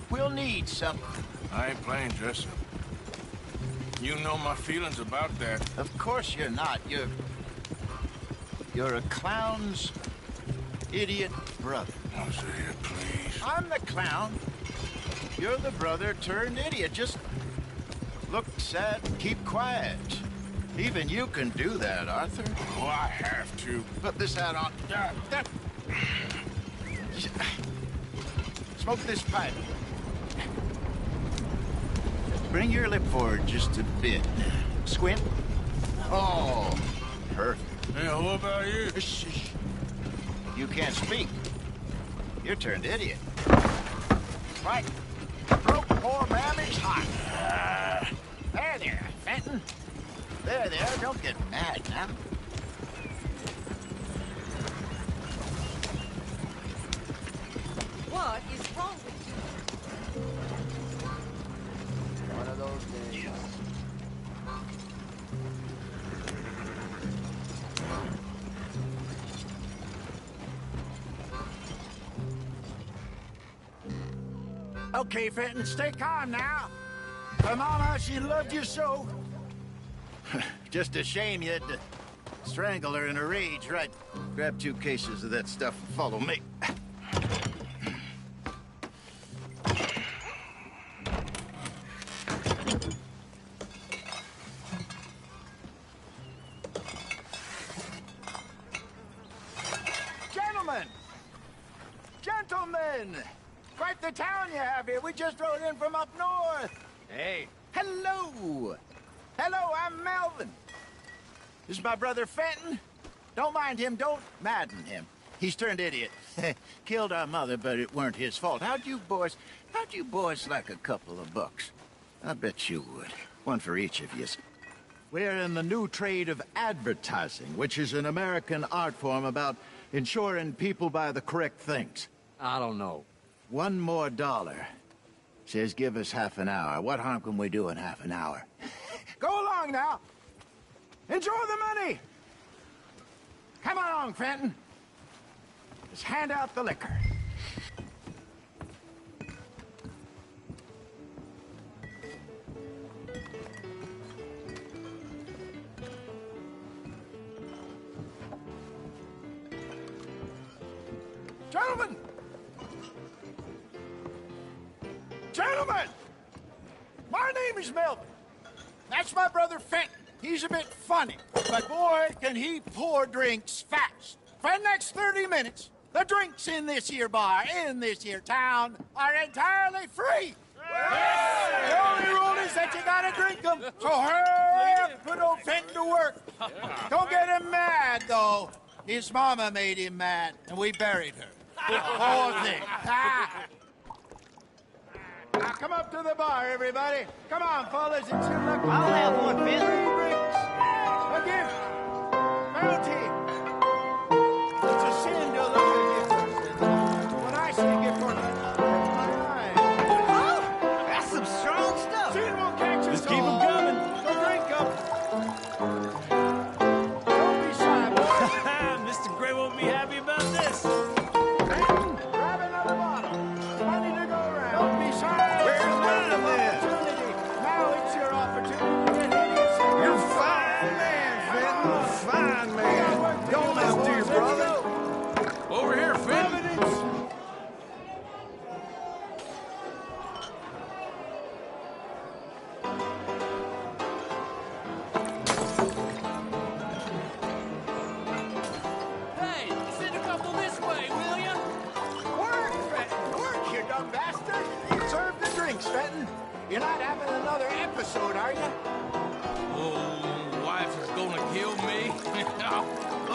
We'll need something. I ain't playing dress-up. You know my feelings about that. Of course you're not. You're a clown's idiot brother. Hosea, please. I'm the clown. You're the brother turned idiot. Just look sad and keep quiet. Even you can do that, Arthur. Oh, I have to. Put this hat on. Smoke this pipe. Bring your lip forward just a bit. Squint. Oh, perfect. Yeah, what about you? Shh. You can't speak. You're turned idiot. Right. Broke poor Mammy's heart. There, Fenton. There, don't get mad now. What is wrong with you? One of those days. Okay, Fenton, stay calm now. Her mama, she loved you so. Just a shame you had to strangle her in a rage, right? Grab 2 cases of that stuff and follow me. Gentlemen! Quite the town you have here. We just rode in from up north. Hey. Hello. Hello, I'm Melvin. This is my brother Fenton. Don't mind him. Don't madden him. He's turned idiot. Killed our mother, but it weren't his fault. How'd you boys like a couple of bucks? I bet you would. One for each of yous. We're in the new trade of advertising, which is an American art form about ensuring people buy the correct things. I don't know. $1 more. Says give us half an hour. What harm can we do in half an hour? Go along now. Enjoy the money. Come along, Fenton. Just hand out the liquor. Gentlemen! Gentlemen! My name is Melvin. That's my brother Fenton. He's a bit funny, but boy, can he pour drinks fast. For the next 30 minutes, the drinks in this here bar, in this here town, are entirely free. Yeah. The only rule is that you gotta drink them. So hurry up, put old Fenton to work. Don't get him mad, though. His mama made him mad, and we buried her. Poor thing. Now come up to the bar, everybody. Come on, fellas, it's your lucky. I'll have one, Fenton. 3 drinks. A gift. Bounty. It's a sin to look at gifts. When I see a gift horse, my eyes. Oh, that's some strong stuff. Sin won't catch us. Just keep 'em coming. So drink up. Don't be shy, boys. Mr. Gray won't be happy about this. Grab another bottle. Plenty to go around. Don't be shy. Where's mine then? Now it's your opportunity to get idiots. You're a fine man, Fenton. Fine man. Don't listen to your brother. Over here, Fenton. Hey, send a couple this way, will ya? Work, Fenton. Work, you dumb bastard. Serve the drinks, Fenton. You're not having another episode, are you? Oh, wife is gonna kill me. I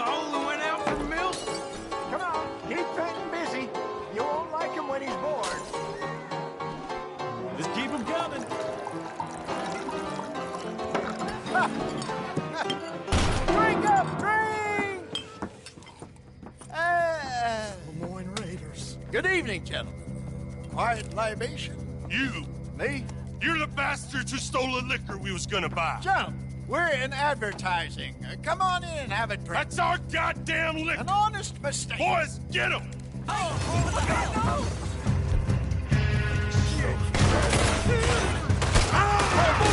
only went out for milk. Come on, keep Fenton busy. You won't like him when he's bored. Just keep them coming. Drink up! Good evening, gentlemen. Quiet libation. You! Me? You're the bastards who stole the liquor we was gonna buy. Jump! We're in advertising. Come on in and have a drink. That's our goddamn liquor! An honest mistake. Boys, get him! Both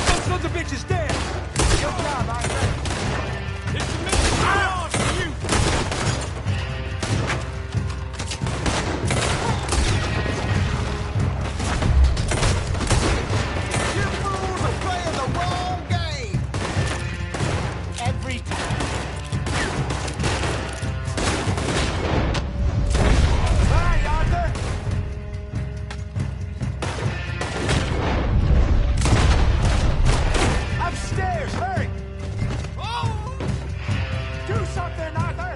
those sons of bitches dead! Good job, Isaac. It's a mission. You! You fools are playing the wrong game. Every time. Bye, Arthur. Upstairs, hurry! Oh! Do something, Arthur!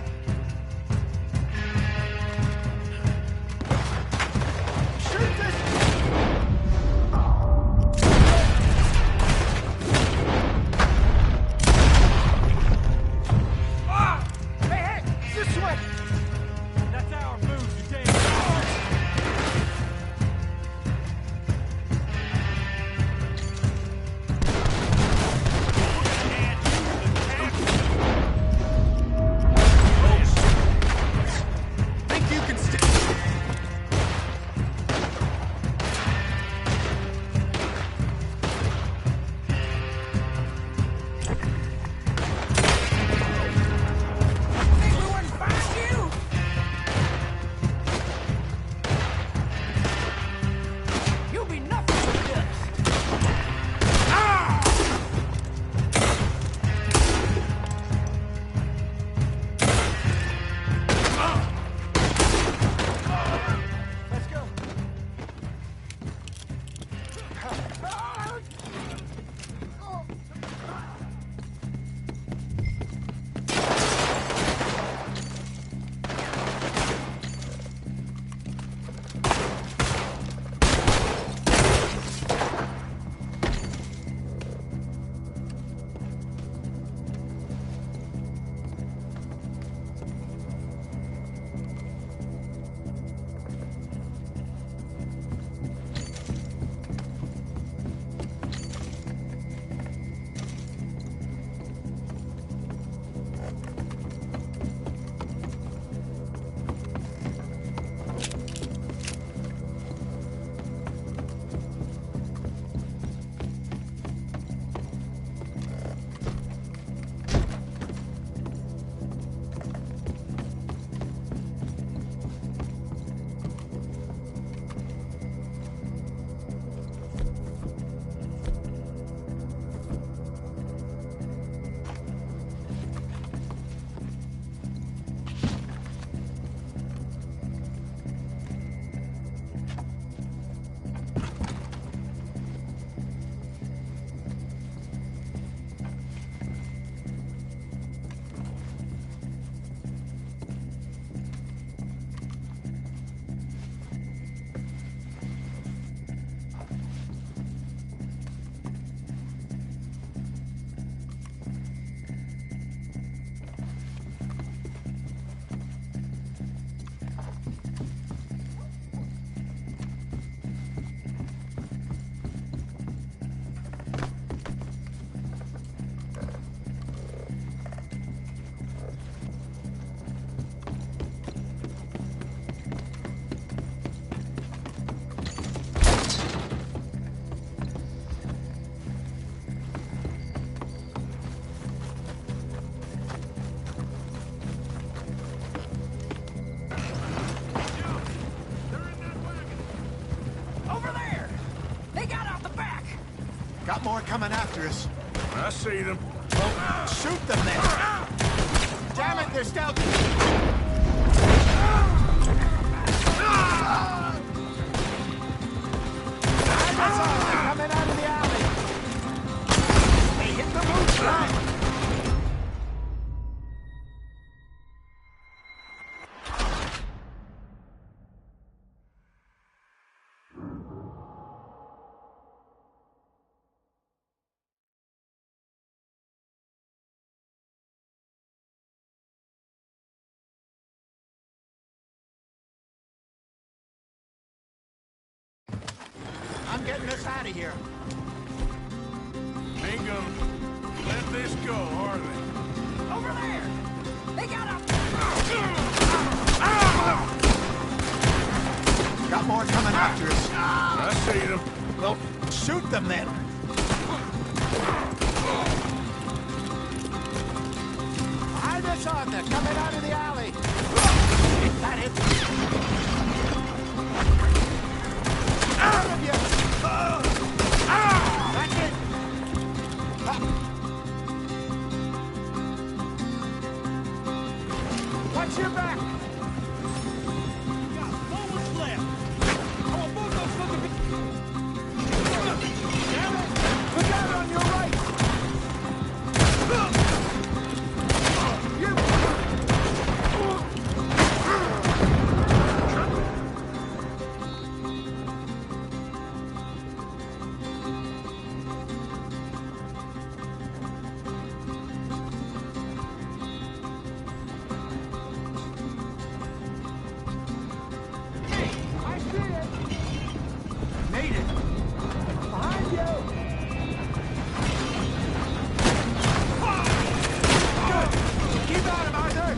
Shoot this! Ah! Hey, hey! This way! That's our food, you damn. Think you can stay? Think we wouldn't find you? You'll be nothing but dust. Let's go. Got more coming after us. I see them. Well, shoot them then. Damn it, they're stealthy. That's all. They're coming out of the alley. They hit the moonshine. on getting us out of here. Ain't gonna let this go, are they? Over there! They got a... Got more coming after us. I see them. Well, shoot them then. Behind us, Arthur, coming out of the alley. That it. Out of you. That's it. Watch your back. Look out on your right! I see it! Made it! Behind you! Keep at him, Arthur!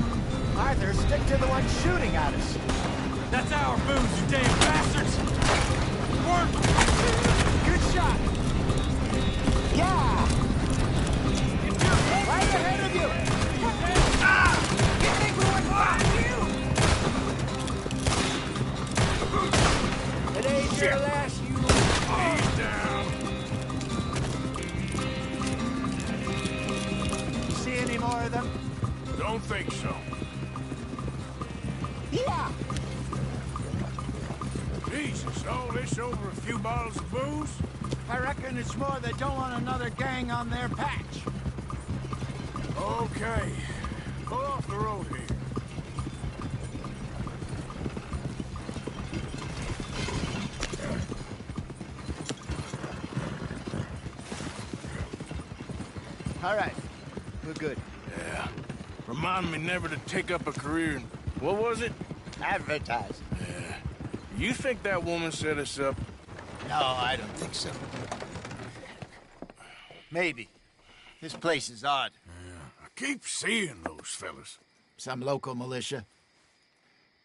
Arthur, stick to the one shooting at us. That's our booze, you damn bastards! Work! Good shot! Yeah! Right ahead of you! You think we wouldn't find you? It ain't your last, you... He's down. See any more of them? Don't think so. Yeah! Jesus, all this over a few bottles of booze? I reckon it's more they don't want another gang on their patch. Okay. Pull off the road here. All right. We're good. Yeah. Remind me never to take up a career in... What was it? Advertise. Yeah. You think that woman set us up? No, I don't think so. Maybe. This place is odd. Yeah. I keep seeing those fellas. Some local militia.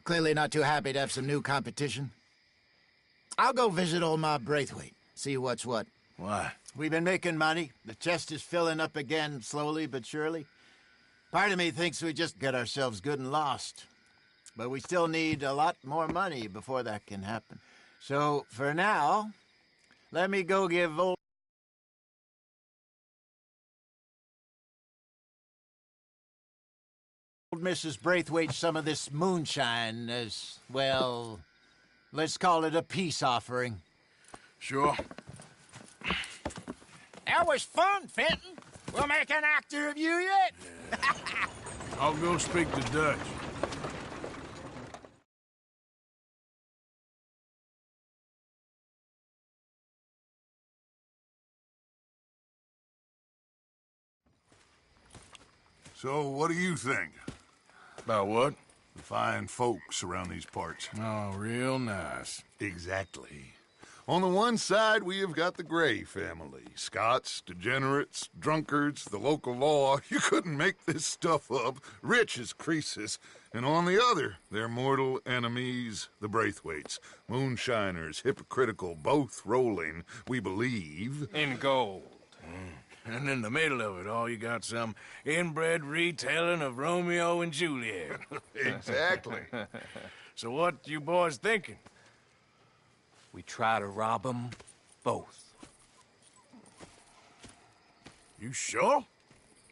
Clearly not too happy to have some new competition. I'll go visit old Ma Braithwaite, see what's what. Why? We've been making money. The chest is filling up again, slowly but surely. Part of me thinks we just get ourselves good and lost. But we still need a lot more money before that can happen. So, for now, let me go give old Mrs. Braithwaite some of this moonshine as, well, let's call it a peace offering. Sure. That was fun, Fenton. We'll make an actor of you yet. Yeah. I'll go speak to Dutch. So, what do you think? About what? The fine folks around these parts. Oh, real nice. Exactly. On the one side, we have got the Gray family. Scots, degenerates, drunkards, the local law. You couldn't make this stuff up. Rich as Croesus. And on the other, their mortal enemies, the Braithwaites. Moonshiners, hypocritical, both rolling, we believe. In gold. And in the middle of it all, you got some inbred retelling of Romeo and Juliet. Exactly. So what you boys thinking? We try to rob them both. You sure?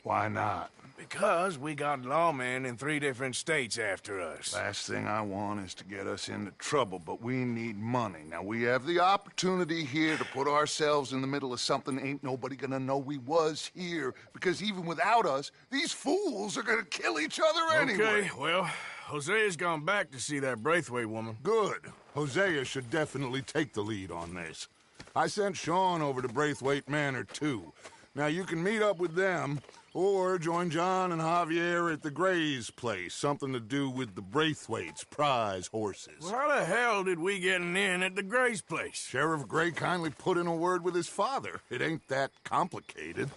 Why not? Because we got lawmen in 3 different states after us. Last thing I want is to get us into trouble, but we need money. Now, we have the opportunity here to put ourselves in the middle of something ain't nobody gonna know we was here, because even without us, these fools are gonna kill each other anyway. Okay, well, Hosea's gone back to see that Braithwaite woman. Good. Hosea should definitely take the lead on this. I sent Sean over to Braithwaite Manor, too. Now, you can meet up with them, Or join John and Javier at the Gray's place. Something to do with the Braithwaite's prize horses. Well, how the hell did we get an inn at the Gray's place? Sheriff Gray kindly put in a word with his father. It ain't that complicated.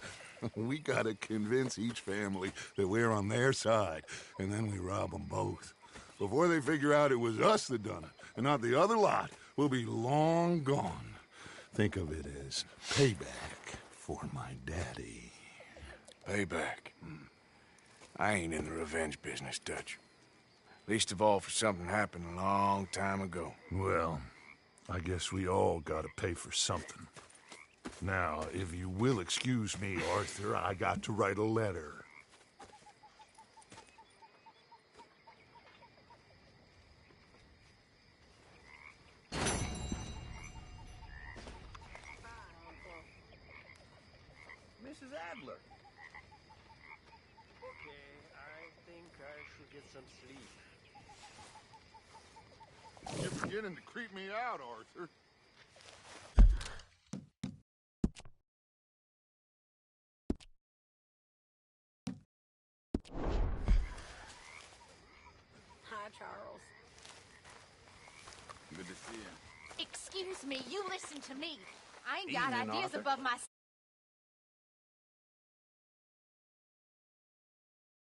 We gotta convince each family that we're on their side, and then we rob them both. Before they figure out it was us that done it, and not the other lot, we'll be long gone. Think of it as payback for my daddy. Payback. I ain't in the revenge business, Dutch. Least of all for something happened a long time ago. Well, I guess we all gotta pay for something. Now, if you will excuse me, Arthur, I got to write a letter. Mrs. Adler. Okay, I think I should get some sleep. You're beginning to creep me out, Arthur. Hi, Charles. Good to see you. Excuse me, you listen to me. I ain't Easy, got ideas Arthur. above my